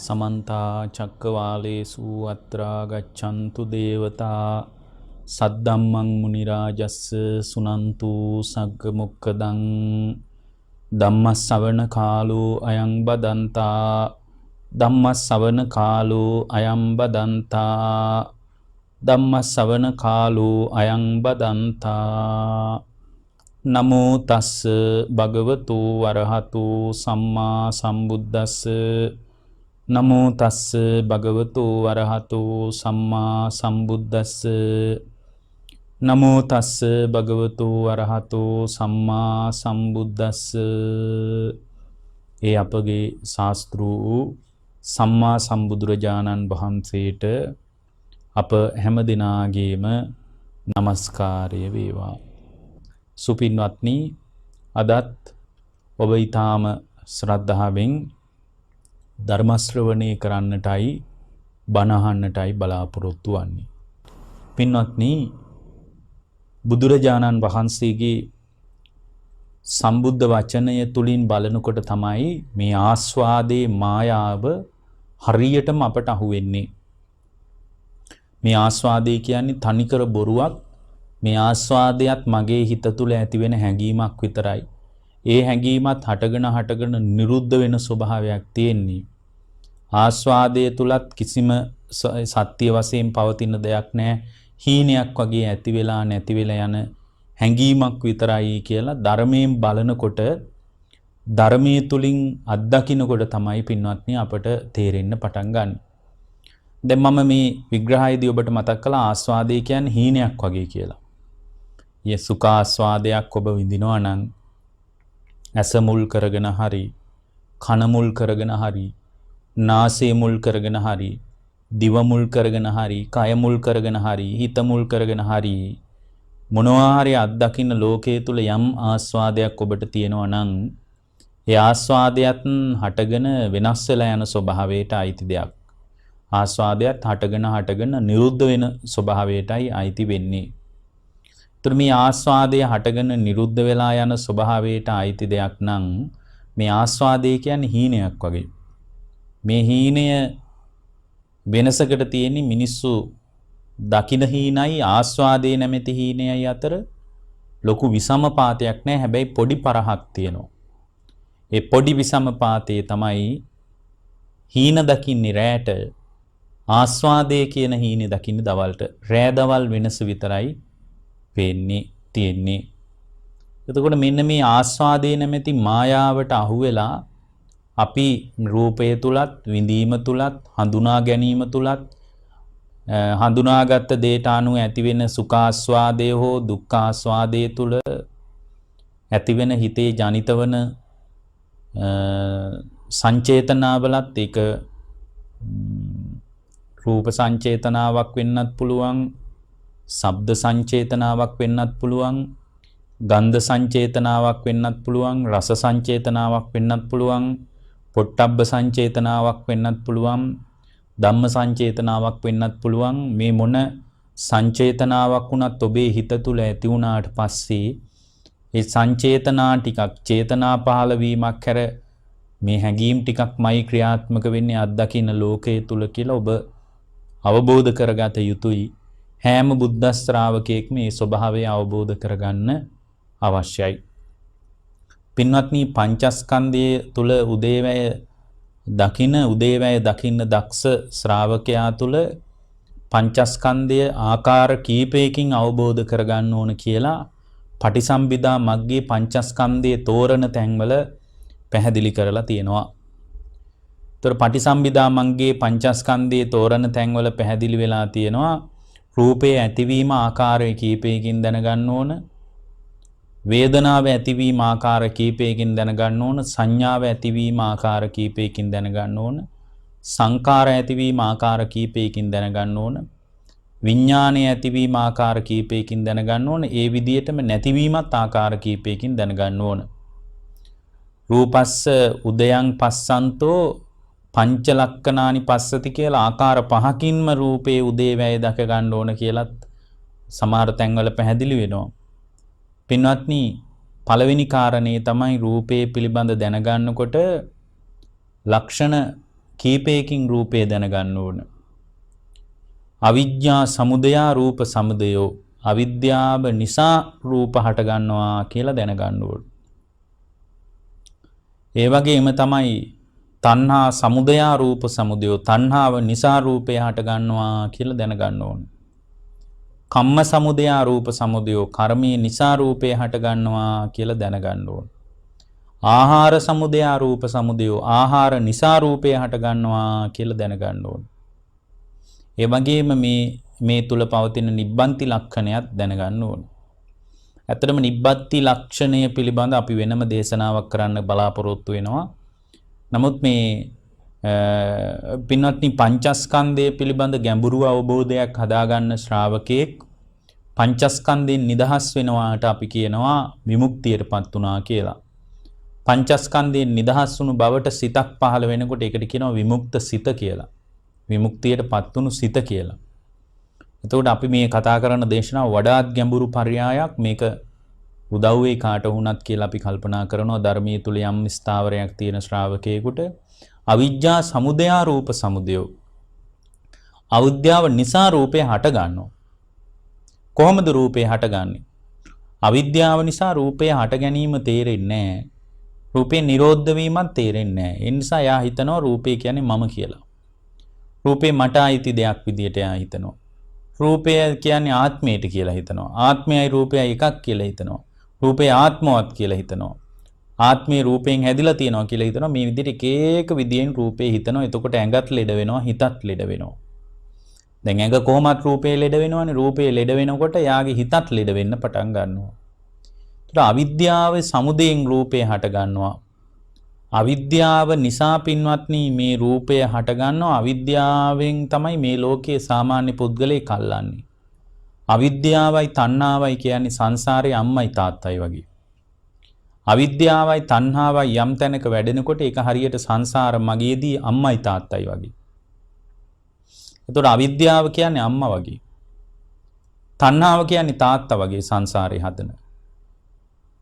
समन्ता चक्रवालेषु अत्रा गच्छन्तु देवता सद्धम्मं मुनिराजस्य सुनन्तु सग्मुक्खदं धम्मश्रवण कालो अयं बदन्ता धम्मश्रवण कालो अयं बदन्ता धम्मश्रवण कालो अयं बदन्ता नमो तस् भगवतो वरहतो सम्मा सम्बुद्धस्स नमो तस् भगवतो वरहतो सम्मा सम्बुद्धस्स नमो तस् भगवतो वरहतो सम्मा सम्बुद्धස්ස ඒ අපගේ ශාස්ත්‍රූ සම්මා සම්බුදුරජාණන් වහන්සේට අප හැම දිනාගේම নমස්කාරය වේවා. සුපින්වත්නි, අදත් ඔබ ඊටාම ශ්‍රද්ධාවෙන් ධර්ම ශ්‍රවණය කරන්නටයි බණ අහන්නටයි බලාපොරොත්තු වන්නේ. පින්වත්නි, බුදුරජාණන් වහන්සේගේ සම්බුද්ධ වචනය තුලින් බලනකොට තමයි මේ ආස්වාදේ මායාව හරියටම අපට අහුවෙන්නේ. මේ ආස්වාදේ කියන්නේ තනිකර බොරුවක්. මේ ආස්වාදයත් මගේ හිත තුල ඇතිවෙන හැඟීමක් විතරයි. ඒ හැඟීමත් හටගෙන නිරුද්ධ වෙන ස්වභාවයක් තියෙන්නේ. ආස්වාදයේ තුලත් කිසිම සත්‍ය වශයෙන් පවතින දෙයක් නැහැ. හීනයක් වගේ ඇති වෙලා නැති වෙලා යන හැඟීමක් විතරයි කියලා ධර්මයෙන් බලනකොට, ධර්මයේ තුලින් අත්දකින්නකොට තමයි පින්වත්නි අපට තේරෙන්න පටන් ගන්න. දැන් මම මේ විග්‍රහයේදී ඔබට මතක් කළා ආස්වාදය කියන්නේ හීනයක් වගේ කියලා. යේ සුඛ ආස්වාදයක් ඔබ විඳිනවා නම් ඇස මුල් කරගෙන හරි, කන මුල් කරගෙන හරි, නාසය මුල් කරගෙන හරි, දිව මුල් කරගෙන හරි, කය මුල් කරගෙන හරි, හිත මුල් කරගෙන හරි මොනවා හරි අත්දකින්න ලෝකයේ තුල යම් ආස්වාදයක් ඔබට තියෙනවා නම් ඒ ආස්වාදයත් හටගෙන වෙනස් වෙලා යන ස්වභාවයට අයිති දෙයක්. ආස්වාදයත් හටගෙන නිරුද්ධ වෙන ස්වභාවයටයි අයිති වෙන්නේ. ඒතර මේ ආස්වාදය හටගෙන නිරුද්ධ වෙලා යන ස්වභාවයට අයිති දෙයක් නම් මේ ආස්වාදය කියන්නේ හීනයක් වගේ. මේ හීනය වෙනසකට තියෙන්නේ මිනිස්සු දකින හීනයි ආස්වාදේ නැමැති හීනයයි අතර ලොකු විසමපාතයක් නැහැ. හැබැයි පොඩි පරහක් තියෙනවා. ඒ පොඩි විසමපාතේ තමයි හීන දකින්නේ රැට, ආස්වාදයේ කියන හීනේ දකින්නේ දවල්ට. රෑ දවල් වෙනස විතරයි පේන්නේ තියෙන්නේ. එතකොට මෙන්න මේ ආස්වාදයේ නැමැති මායාවට අහු වෙලා අපි රූපය තුලත්, විඳීම තුලත්, හඳුනා ගැනීම තුලත් හඳුනාගත් දේට අනුව ඇතිවෙන සුඛාස්වාදය හෝ දුක්ඛාස්වාදයේ තුල ඇතිවෙන හිතේ ජනිතවන සංචේතනාවලත් ඒක රූප සංචේතනාවක් වෙන්නත් පුළුවන්, ශබ්ද සංචේතනාවක් වෙන්නත් පුළුවන්, ගන්ධ සංචේතනාවක් වෙන්නත් පුළුවන්, රස සංචේතනාවක් වෙන්නත් පුළුවන්, පොට්ටබ්බ සංචේතනාවක් වෙන්නත් පුළුවන්, ධම්ම සංචේතනාවක් වෙන්නත් පුළුවන්. මේ මොන සංචේතනාවක් වුණත් ඔබේ හිත තුල ඇති වුණාට පස්සේ ඒ සංචේතනා ටිකක් චේතනා පහළ වීමක් කර මේ හැඟීම් ටිකක්මයි ක්‍රියාත්මක වෙන්නේ අත්දකින්න ලෝකයේ තුල කියලා ඔබ අවබෝධ කරගත යුතුයි. හැම බුද්ධ ශ්‍රාවකයෙක්ම මේ ස්වභාවය අවබෝධ කරගන්න අවශ්‍යයි. පින්වත්නි, පංචස්කන්ධයේ තුල උදේවැය දකින්න දක්ෂ ශ්‍රාවකයා තුල පංචස්කන්ධය ආකාර කීපයකින් අවබෝධ කරගන්න ඕන කියලා පටිසම්භිදා මග්ගේ පංචස්කන්ධයේ තෝරන තැන්වල පැහැදිලි කරලා තියෙනවා. ඒතර පටිසම්භිදා මග්ගේ පංචස්කන්ධයේ තෝරන තැන්වල පැහැදිලි වෙලා තියෙනවා රූපයේ ඇතිවීම ආකාරය කීපයකින් දැනගන්න ඕන, වේදනාව ඇතිවීම ආකාර කීපයකින් දැනගන්න ඕන, සංඥාව ඇතිවීම ආකාර කීපයකින් දැනගන්න ඕන, සංකාර ඇතිවීම ආකාර කීපයකින් දැනගන්න ඕන, විඥානය ඇතිවීම ආකාර කීපයකින් දැනගන්න ඕන. ඒ විදිහටම නැතිවීමත් ආකාර කීපයකින් දැනගන්න ඕන. රූපස්ස උදයන් පස්සන්තෝ පංච ලක්කනානි පස්සති කියලා ආකාර පහකින්ම රූපේ උදේවැය දක ගන්න ඕන කියලත් සමහර තැන්වල පැහැදිලි වෙනවා. පින්වත්නි, පළවෙනි කාරණේ තමයි රූපේ පිළිබඳ දැනගන්නකොට ලක්ෂණ කීපයකින් රූපය දැනගන්න ඕන. අවිජ්ජා සමුදය රූප සමුදයෝ අවිද්‍යාව නිසා රූප හට ගන්නවා කියලා දැනගන්න ඕන. ඒ වගේම තමයි තණ්හා සමුදය රූප සමුදයෝ තණ්හාව නිසා රූපය හට ගන්නවා කියලා දැනගන්න ඕන. කම්ම සමුදය රූප සමුදයෝ කර්මයේ නිසා රූපය හට ගන්නවා කියලා දැනගන්න ඕන. ආහාර සමුදය රූප සමුදයෝ ආහාර නිසා රූපය හට ගන්නවා කියලා දැනගන්න ඕන. ඒ වගේම මේ තුල පවතින නිබ්බන්ති ලක්ෂණයත් දැනගන්න ඕන. ඇත්තටම නිබ්බත්ති ලක්ෂණය පිළිබඳ අපි වෙනම දේශනාවක් කරන්න බලාපොරොත්තු වෙනවා. නමුත් මේ පින්වත්නි පංචස්කන්ධය පිළිබඳ ගැඹුරු අවබෝධයක් හදාගන්න ශ්‍රාවකෙක් පංචස්කන්ධයෙන් නිදහස් වෙනවාට අපි කියනවා විමුක්තියටපත් වුණා කියලා. පංචස්කන්ධයෙන් නිදහස් වුණු බවට සිතක් පහළ වෙනකොට ඒකට කියනවා විමුක්ත සිත කියලා. විමුක්තියටපත් වුණු සිත කියලා. එතකොට අපි මේ කතා කරන දේශනාව වඩාත් ගැඹුරු පරයයක් මේක උදව් වේ කාට වුණත් කියලා අපි කල්පනා කරනවා ධර්මයේ තුල යම් ස්ථාවරයක් තියෙන ශ්‍රාවකයෙකුට අවිජ්ජා සමුදය රූප සමුදයෝ අවිද්‍යාව නිසා රූපය හට ගන්නවා. කොහොමද රූපය හටගන්නේ? අවිද්‍යාව නිසා රූපය හට ගැනීම තේරෙන්නේ නැහැ. රූපේ නිරෝධ වීමත් තේරෙන්නේ නැහැ. ඒ නිසා යා හිතනවා රූපය කියන්නේ මම කියලා. රූපේ මට අයිති දෙයක් විදියට යා හිතනවා. රූපය කියන්නේ ආත්මයට කියලා හිතනවා. ආත්මයයි රූපයයි එකක් කියලා හිතනවා. රූපේ ආත්මවත් කියලා හිතනවා. ආත්මේ රූපයෙන් හැදිලා තියෙනවා කියලා හිතනවා. මේ විදිහට එක එක විදියෙන් රූපේ හිතනවා. එතකොට ඇඟත් ලෙඩ වෙනවා, හිතත් ලෙඩ වෙනවා. දැන් ඇඟ කොහොමත් රූපේ ලෙඩ වෙනවනේ. රූපේ ලෙඩ වෙනකොට යාගේ හිතත් ලෙඩ වෙන්න පටන් ගන්නවා. ඒතර අවිද්‍යාවේ සමුදයෙන් රූපේ හට ගන්නවා. අවිද්‍යාව නිසා පින්වත්නි මේ රූපය හට ගන්නවා. අවිද්‍යාවෙන් තමයි මේ ලෝකයේ සාමාන්‍ය පුද්ගලයෙක් අල්ලන්නේ. අවිද්‍යාවයි තණ්හාවයි කියන්නේ සංසාරයේ අම්මයි තාත්තයි වගේ. අවිද්‍යාවයි තණ්හාවයි යම් තැනක වැඩෙනකොට ඒක හරියට සංසාර මගේදී අම්මයි තාත්තයි වගේ. ඒතකොට අවිද්‍යාව කියන්නේ අම්මා වගේ. තණ්හාව කියන්නේ තාත්තා වගේ සංසාරේ හදන.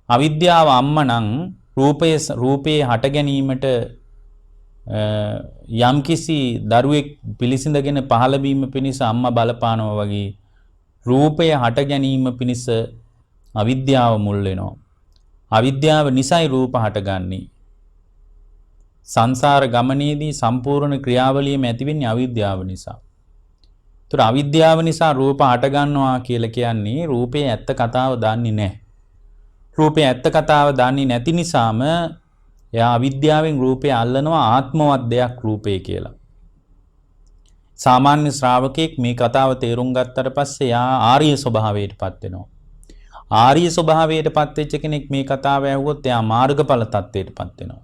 අවිද්‍යාව අම්මා නම් රූපේ හට ගැනීමට යම්කිසි දරුවෙක් පිළිසිඳගෙන පහළ වීම පිණිස අම්මා බලපානවා වගේ රූපය හට ගැනීම පිණිස අවිද්‍යාව මුල් වෙනවා. අවිද්‍යාව නිසයි රූප හටගන්නේ. සංසාර ගමනේදී සම්පූර්ණ ක්‍රියාවලියම ඇති වෙන්නේ අවිද්‍යාව නිසා. ඒතර අවිද්‍යාව නිසා රූප හට ගන්නවා කියලා කියන්නේ රූපේ ඇත්ත කතාව දන්නේ නැහැ. රූපේ ඇත්ත කතාව දන්නේ නැති නිසාම එයා අවිද්‍යාවෙන් රූපය අල්ලනවා ආත්මවත් දෙයක් රූපේ කියලා. සාමාන්‍ය ශ්‍රාවකෙක් මේ කතාව තේරුම් ගත්තට පස්සේ එයා ආර්ය ස්වභාවයටපත් වෙනවා. ආර්ය ස්වභාවයටපත් වෙච්ච කෙනෙක් මේ කතාව ඇහුවොත් එයා මාර්ගඵල තත්ත්වයටපත් වෙනවා.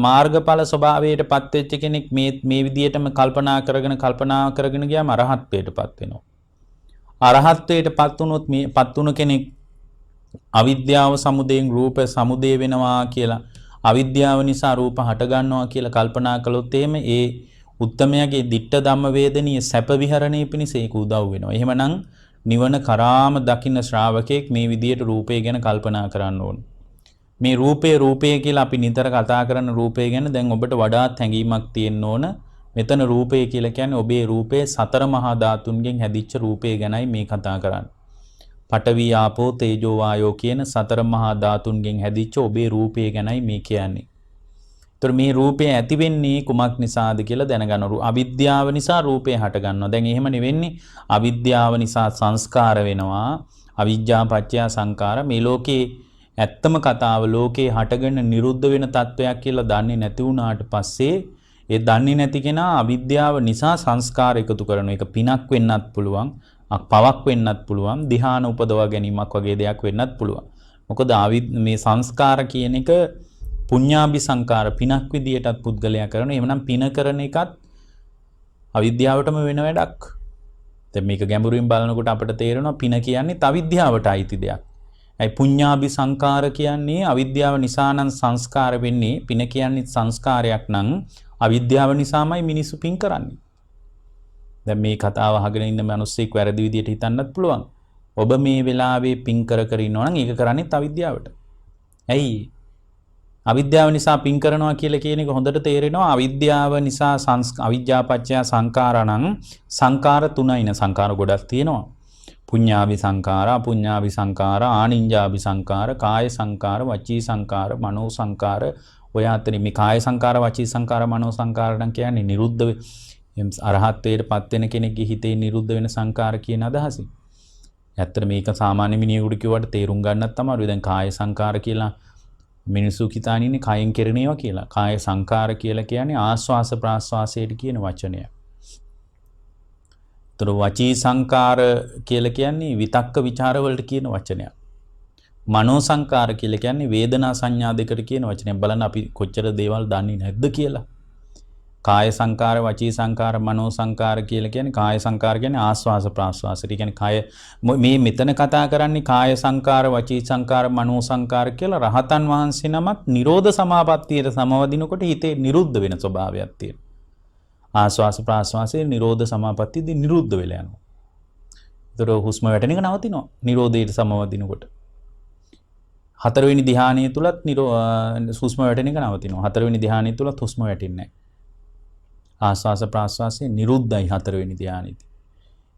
මාර්ගඵල ස්වභාවයටපත් වෙච්ච කෙනෙක් මේ විදිහටම කල්පනා කරගෙන ගියාම අරහත්ත්වයටපත් වෙනවා. අරහත්ත්වයටපත් වුණු කෙනෙක් අවිද්‍යාව සමුදයෙන් රූප සමුදය වෙනවා කියලා අවිද්‍යාව නිසා රූප හට ගන්නවා කියලා කල්පනා කළොත් එහෙම ඒ උත්තමයාගේ ditta ධම්ම වේදනීය සැප විහරණය පිණිස ඒක උදව් වෙනවා. එහෙමනම් නිවන කරාම දකින්න ශ්‍රාවකෙක් මේ විදියට රූපය ගැන කල්පනා කරන්න ඕන. මේ රූපය කියලා අපි නිතර කතා කරන රූපය ගැන දැන් ඔබට වඩාත් හැඟීමක් තියෙන්න ඕන. මෙතන රූපය කියලා කියන්නේ ඔබේ රූපේ සතර මහා ධාතුන්ගෙන් හැදිච්ච රූපය ගැනයි මේ කතා කරන්නේ. පඨවි ආපෝ තේජෝ වායෝ කියන සතර මහා ධාතුන්ගෙන් හැදිච්ච ඔබේ රූපය ගැනයි මේ කියන්නේ. ඒතර මේ රූපය ඇති වෙන්නේ කුමක් නිසාද කියලා දැනගන්න. අවිද්‍යාව නිසා රූපය හට ගන්නවා. දැන් එහෙම නෙවෙන්නේ. අවිද්‍යාව නිසා සංස්කාර වෙනවා. අවිජ්ජා පත්‍ය සංකාර. මේ ලෝකේ ඇත්තම කතාව ලෝකේ හටගෙන නිරුද්ධ වෙන තත්වයක් කියලා දන්නේ නැති වුණාට පස්සේ ඒ දන්නේ නැති කෙනා අවිද්‍යාව නිසා සංස්කාර එකතු කරන එක පිනක් වෙන්නත් පුළුවන්. පවක් වෙන්නත් පුළුවන්. ධ්‍යාන උපදවා ගැනීමක් වගේ දෙයක් වෙන්නත් පුළුවන්. මොකද මේ සංස්කාර කියන එක පුඤ්ඤාභි සංකාර පිනක් විදියටත් පුද්ගලයා කරන. එහෙමනම් පින කරන එකත් අවිද්‍යාවටම වෙන වැඩක්. දැන් මේක ගැඹුරින් බලනකොට අපිට තේරෙනවා පින කියන්නේ අවිද්‍යාවට අයිති දෙයක්. ඒ පුඤ්ඤාභි සංකාර කියන්නේ අවිද්‍යාව නිසා නම් සංස්කාර වෙන්නේ. පින කියන්නේ සංස්කාරයක් නම් අවිද්‍යාව නිසාමයි මිනිස්සු පින් කරන්නේ. දැන් මේ කතාව අහගෙන ඉන්න මිනිස්සෙක් වැරදි විදියට හිතන්නත් පුළුවන්. ඔබ මේ වෙලාවේ පින් කර ඉන්නවා නම් ඒක කරන්නේ අවිද්‍යාවට. ඇයි? අවිද්‍යාව නිසා පින් කරනවා කියලා කියන එක හොඳට තේරෙනවා. අවිද්‍යාව නිසා අවිද්‍යාපච්චය සංඛාරණං සංඛාර තුනයින සංඛාර ගොඩක් තියෙනවා. පුඤ්ඤාවි සංඛාර, අපුඤ්ඤාවි සංඛාර, ආනිඤ්ඤාවි සංඛාර, කාය සංඛාර, වචී සංඛාර, මනෝ සංඛාර. ඔය අතරින් මේ කාය සංඛාර, වචී සංඛාර, මනෝ සංඛාර නම් කියන්නේ නිරුද්ධ අරහත්ත්වයටපත් වෙන කෙනෙක්ගේ හිතේ නිරුද්ධ වෙන සංඛාර කියන අදහස. ඇත්තට මේක සාමාන්‍ය මිනිහෙකුට කිව්වට තේරුම් ගන්නත් අමාරුයි. දැන් කාය සංඛාර කියලා මිනිසු හිතාන ඉන්නේ කයෙන් කෙරෙන ඒවා කියලා. කාය සංඛාර කියලා කියන්නේ ආස්වාස ප්‍රාස්වාසයට කියන වචනය. ඒතර වචී සංඛාර කියලා කියන්නේ විතක්ක ਵਿਚාර වලට කියන වචනයක්. මනෝ සංඛාර කියලා කියන්නේ වේදනා සංඥා දෙකට කියන වචනයක්. බලන්න අපි කොච්චර දේවල් දන්නේ නැද්ද කියලා. කාය සංඛාර, වචී සංඛාර, මනෝ සංඛාර කියලා කියන්නේ කාය සංඛාර කියන්නේ ආස්වාස ප්‍රාස්වාසයට. ඒ කියන්නේ කාය මේ මෙතන කතා කරන්නේ කාය සංඛාර, වචී සංඛාර, මනෝ සංඛාර කියලා රහතන් වහන්සේ නමක් නිරෝධ සමාපත්තියට සමවදිනකොට හිතේ නිරුද්ධ වෙන ස්වභාවයක් තියෙනවා. ආස්වාස ප්‍රාස්වාසයේ නිරෝධ සමාපත්තියදී නිරුද්ධ වෙලා යනවා. ඒතර හුස්ම වැටෙන එක නවතිනවා නිරෝධයට සමවදිනකොට. හතරවෙනි ධ්‍යානයේ තුලත් හුස්ම වැටෙන එක නවතිනවා. හතරවෙනි ධ්‍යානයේ තුලත් හුස්ම වැටෙන්නේ නැහැ. ආස්වාස ප්‍රාස්වාසයේ නිරුද්ධයි හතරවෙනි ධ්‍යානෙදී.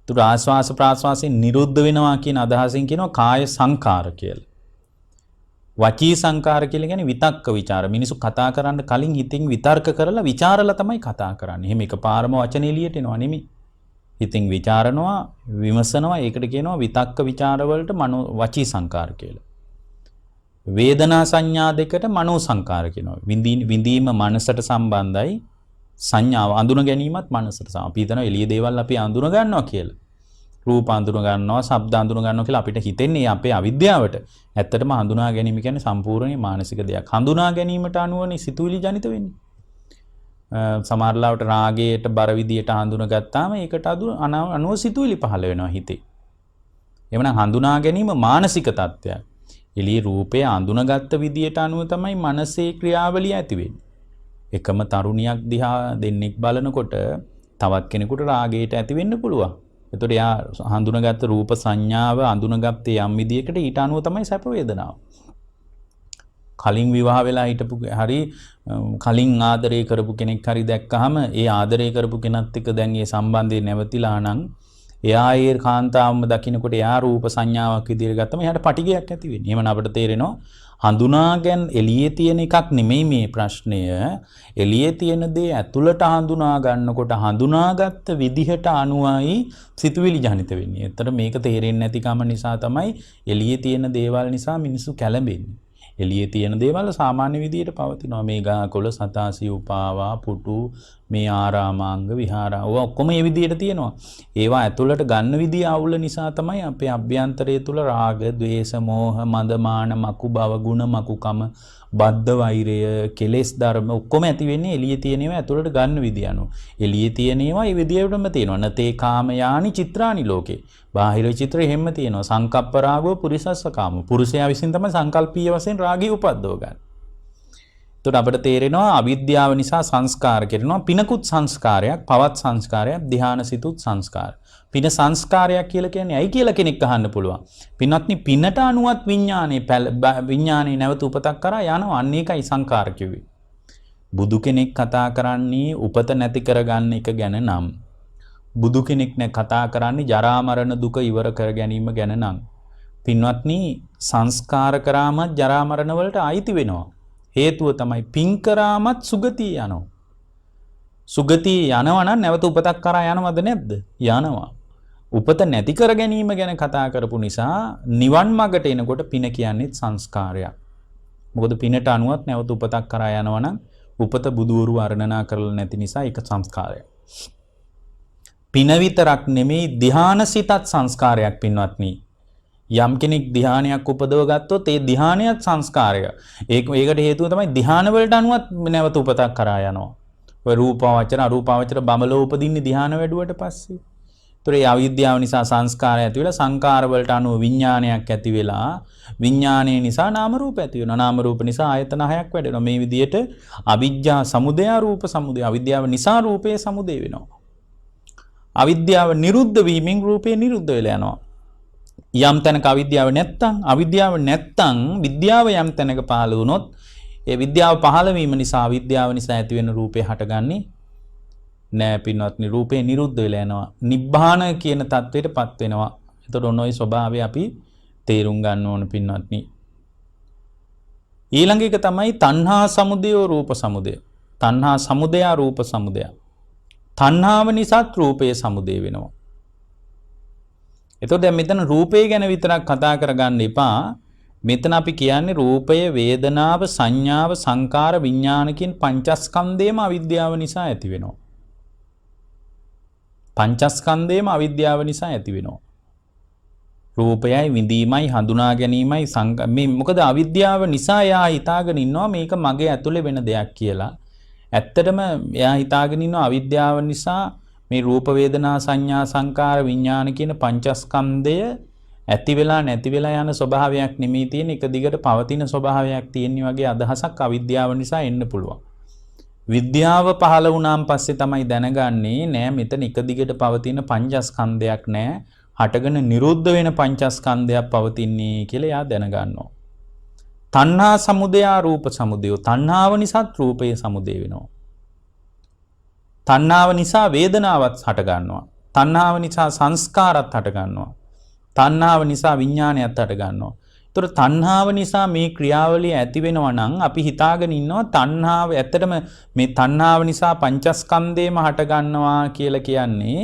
ඒතර ආස්වාස ප්‍රාස්වාසයේ නිරුද්ධ වෙනවා කියන අදහසින් කියනවා කාය සංඛාර කියලා. වචී සංඛාර කියලා කියන්නේ විතක්ක ਵਿਚාර. මිනිස්සු කතා කරන්න කලින් හිතින් විතර්ක කරලා ਵਿਚාරලා තමයි කතා කරන්නේ. එහෙම එකපාරම වචන එළියට එනවා නෙමෙයි. හිතින් ਵਿਚාරනවා, විමසනවා. ඒකට කියනවා විතක්ක ਵਿਚාර වලට වචී සංඛාර කියලා. වේදනා සංඥා දෙකට මනෝ සංඛාර කියනවා. විඳීම මනසට සම්බන්ධයි. සංඥාව අඳුන ගැනීමත් මනසට සම. අපි හිතනවා එළිය දේවල් අපි අඳුන ගන්නවා කියලා. රූප අඳුන ගන්නවා, ශබ්ද අඳුන ගන්නවා කියලා අපිට හිතෙන්නේ අපේ අවිද්‍යාවට. ඇත්තටම හඳුනා ගැනීම කියන්නේ සම්පූර්ණ මානසික දෙයක්. හඳුනා ගැනීමට අනුවනේ සිතුවිලි ජනිත වෙන්නේ. සමහරවිට රාගයට බර විදියට හඳුනගත්තාම ඒකට අනුව සිතුවිලි පහළ වෙනවා හිතේ. එවනම් හඳුනා ගැනීම මානසික තත්ත්වයක්. එළිය රූපය අඳුනගත්ත විදියට අනුව තමයි මනසේ ක්‍රියාවලිය ඇති වෙන්නේ. එකම තරුණියක් දිහා දෙන්නෙක් බලනකොට තවත් කෙනෙකුට රාගයට ඇති වෙන්න පුළුවන්. එතකොට එයා හඳුනගත්ත රූප සංඥාව අඳුනගත්තේ යම් විදියකට ඊට අනුව තමයි සැප වේදනාව. කලින් විවාහ වෙලා හිටපු හරි කලින් ආදරය කරපු කෙනෙක් හරි දැක්කහම ඒ ආදරය කරපු කෙනත් එක්ක දැන් මේ සම්බන්ධය නැවතිලා නම් එයා ඒ කාන්තාවම දකින්නකොට එයා රූප සංඥාවක් විදියට ගත්තම එයාට පටිගයක් ඇති වෙන්නේ. එහෙම අපිට තේරෙනවා හඳුනාගෙන එළියේ තියෙන එකක් නෙමෙයි මේ ප්‍රශ්නය. එළියේ තියෙන දේ ඇතුළට හඳුනා ගන්නකොට හඳුනාගත්ත විදිහට අනුවයි සිතුවිලි ජනිත වෙන්නේ. ඒතර මේක තේරෙන්නේ නැතිකම නිසා තමයි එළියේ තියෙන දේවල් නිසා මිනිස්සු කැළඹෙන්නේ. එළියේ තියෙන දේවල් සාමාන්‍ය විදියට පවතිනවා. මේ ගාකොළ සතාසි උපාවා පුටු මේ ආරාමාංග විහාරා ඔය ඔක්කොම මේ විදියට තියෙනවා. ඒවා ඇතුළට ගන්න විදිය අවුල නිසා තමයි අපේ අභ්‍යන්තරය තුල රාග, ద్వේෂ, මෝහ, මද, මාන, මකු බව, ගුණ, මකුකම, බද්ධ වෛරය, කෙලෙස් ධර්ම ඔක්කොම ඇති වෙන්නේ එළියේ තියෙන ඒවා ඇතුළට ගන්න විදිය අනුව. එළියේ තියෙන ඒවා ඒ විදියටම තියෙනවා. නතේ කාමයානි චිත්‍රානි ලෝකේ. බාහිර චිත්‍ර එහෙම තියෙනවා. සංකප්ප රාගෝ පුරිසස්ස කාම. පුරුෂයා විසින් තමයි සංකල්පීය වශයෙන් රාගය උපද්දව ගන්න. එතකොට අපිට තේරෙනවා අවිද්‍යාව නිසා සංස්කාර කරනවා. පිනකුත් සංස්කාරයක්, පවත් සංස්කාරයක්, ධානාසිතුත් සංස්කාර. පින සංස්කාරයක් කියලා කියන්නේ ඇයි කියලා කෙනෙක් අහන්න පුළුවන්. පින්වත්නි පිනට අනුවත් විඥානේ නැවත උපතක් කරා යනවා. අන්න ඒකයි සංකාර කිව්වේ. බුදු කෙනෙක් කතා කරන්නේ උපත නැති කරගන්න එක ගැන නම්. බුදු කෙනෙක් නේ කතා කරන්නේ ජරා මරණ දුක ඉවර කර ගැනීම ගැන නම්. පින්වත්නි සංස්කාර කරාමත් ජරා මරණ වලට අයිති වෙනවා. හේතුව තමයි පින් කරාමත් සුගතිය යනවා. සුගතිය යනවා නම් නැවත උපතක් කරා යනවද නැද්ද? යනවා. උපත නැති කර ගැනීම ගැන කතා කරපු නිසා නිවන් මාර්ගට එනකොට පින කියන්නේ සංස්කාරයක්. මොකද පිනට අනුවත් නැවත උපතක් කරා යනවා නම් උපත බුදුවරු වර්ණනා කරලා නැති නිසා ඒක සංස්කාරයක්. පින විතරක් නෙමෙයි ධානාසිතත් සංස්කාරයක් පින්වත්නි. යම් කෙනෙක් ධානයක් උපදව ගත්තොත් ඒ ධානයත් සංස්කාරය. ඒකට හේතුව තමයි ධාන වලට අනුවත් නැවත උපතක් කරා යනවා. ඔය රූපාවචර අරූපාවචර බඹලෝ උපදින්නේ ධාන වැඩුවට පස්සේ. ඒතර ඒ අවිද්‍යාව නිසා සංස්කාරය ඇති වෙලා සංකාර වලට අනුව විඥානයක් ඇති වෙලා විඥානයේ නිසා නාම රූප ඇති වෙනවා. නාම රූප නිසා ආයතන හයක් වැඩෙනවා. මේ විදිහට අවිජ්ජා සමුදය රූප සමුදය අවිද්‍යාව නිසා රූපේ සමුදය වෙනවා. අවිද්‍යාව නිරුද්ධ වීමෙන් රූපේ නිරුද්ධ වෙලා යනවා. යම් තැනක අවිද්‍යාව නැත්තම් විද්‍යාව යම් තැනක පහළ වුණොත් ඒ විද්‍යාව පහළ වීම නිසා අවිද්‍යාව නිසා ඇති වෙන රූපේ හටගන්නේ නෑ පින්වත්නි. රූපේ නිරුද්ධ වෙලා යනවා. නිබ්බාන කියන தത്വෙටපත් වෙනවා. එතකොට ඔන්න ඔය ස්වභාවය අපි තේරුම් ගන්න ඕන පින්වත්නි. ඊළඟ එක තමයි තණ්හා සමුදය රූප සමුදය. තණ්හා සමුදය රූප සමුදය. තණ්හාව නිසාත් රූපයේ සමුදය වෙනවා. එතකොට දැන් මෙතන රූපය ගැන විතරක් කතා කරගන්න එපා. මෙතන අපි කියන්නේ රූපය, වේදනාව, සංඥාව, සංකාර, විඥාන කියන පංචස්කන්ධේම අවිද්‍යාව නිසා ඇති වෙනවා. පංචස්කන්ධේම අවිද්‍යාව නිසා ඇති වෙනවා. රූපයයි, විඳීමයි, හඳුනා ගැනීමයි මේ මොකද අවිද්‍යාව නිසා එයා හිතාගෙන ඉන්නවා මේක මගේ ඇතුලේ වෙන දෙයක් කියලා. ඇත්තටම එයා හිතාගෙන ඉන්නවා අවිද්‍යාව නිසා මේ රූප, වේදනා, සංඥා, සංකාර, විඥාන කියන පංචස්කන්ධය ඇති වෙලා නැති වෙලා යන ස්වභාවයක් නෙමෙයි තියෙන, එක දිගට පවතින ස්වභාවයක් තියෙන වගේ අදහසක් අවිද්‍යාව නිසා එන්න පුළුවන්. විද්‍යාව පහළ වුණාන් පස්සේ තමයි දැනගන්නේ නෑ මෙතන එක දිගට පවතින පංචස්කන්ධයක් නෑ, හටගෙන නිරුද්ධ වෙන පංචස්කන්ධයක් පවතින්නේ කියලා එයා දැනගන්නවා. තණ්හා සමුදය රූප සමුදය. තණ්හාව නිසාත් රූපයේ සමුදය වෙනවා. තණ්හාව නිසා වේදනාවත් හට ගන්නවා. තණ්හාව නිසා සංස්කාරات හට ගන්නවා. තණ්හාව නිසා විඥානයත් හට ගන්නවා. ඒතර තණ්හාව නිසා මේ ක්‍රියාවලිය ඇති වෙනවා නම් අපි හිතාගෙන ඉන්නවා තණ්හාව ඇත්තටම මේ තණ්හාව නිසා පංචස්කන්ධේම හට ගන්නවා කියලා කියන්නේ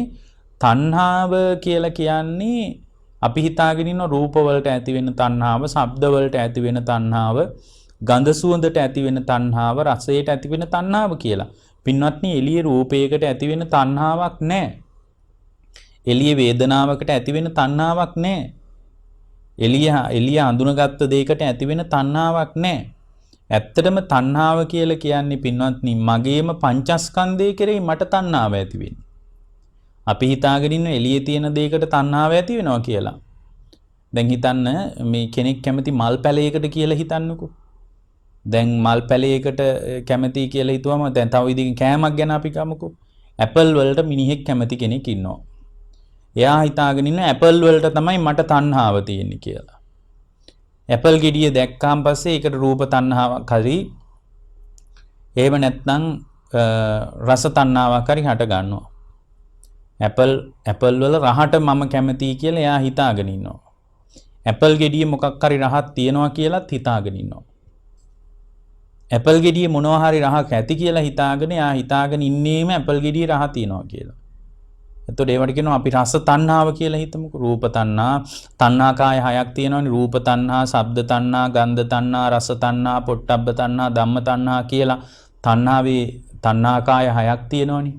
තණ්හාව කියලා කියන්නේ අපි හිතාගෙන ඉන්න රූප වලට ඇති වෙන තණ්හාව, ශබ්ද වලට ඇති වෙන තණ්හාව, ගන්ධ සුවඳට ඇති වෙන තණ්හාව, රසයට ඇති වෙන තණ්හාව කියලා. පින්වත්නි එළිය රූපයකට ඇති වෙන තණ්හාවක් නැහැ. එළිය වේදනාවකට ඇති වෙන තණ්හාවක් නැහැ. එළිය අඳුනගත්ත දෙයකට ඇති වෙන තණ්හාවක් නැහැ. ඇත්තටම තණ්හාව කියලා කියන්නේ පින්වත්නි මගේම පංචස්කන්ධය කෙරෙහි මට තණ්හාව ඇති වෙන්නේ. අපි හිතාගෙන ඉන්න එළියේ තියෙන දෙයකට තණ්හාව ඇති වෙනවා කියලා. දැන් හිතන්න මේ කෙනෙක් කැමති මල් පැලයකට කියලා හිතන්නකෝ. දැන් මල් පැලයකට කැමති කියලා හිතුවම දැන් තව ඉදින් කෑමක් ගැන අපි ගමුකෝ. ඇපල් වලට මිනිහෙක් කැමති කෙනෙක් ඉන්නවා. එයා හිතාගෙන ඉන්න ඇපල් වලට තමයි මට තණ්හාව තියෙන්නේ කියලා. ඇපල් ගෙඩිය දැක්කාන් පස්සේ ඒකට රූප තණ්හාවක් හරි එහෙම නැත්නම් රස තණ්හාවක් හරි හට ගන්නවා. ඇපල් වල රහට මම කැමතියි කියලා එයා හිතාගෙන ඉන්නවා. ඇපල් ගෙඩියේ මොකක් හරි රහක් තියනවා කියලාත් හිතාගෙන ඉන්නවා. ඇපල් ගෙඩියේ මොනවා හරි රහක් ඇති කියලා හිතාගෙන එයා හිතාගෙන ඉන්නේම ඇපල් ගෙඩියේ රහ තියනවා කියලා. එතකොට ඒවට කියනවා අපි රස තණ්හාව කියලා හිතමුකෝ. රූප තණ්හා, තණ්හාකාය හයක් තියෙනවානේ. රූප තණ්හා, ශබ්ද තණ්හා, ගන්ධ තණ්හා, රස තණ්හා, පොට්ටබ්බ තණ්හා, ධම්ම තණ්හා කියලා තණ්හාවේ තණ්හාකාය හයක් තියෙනවානේ.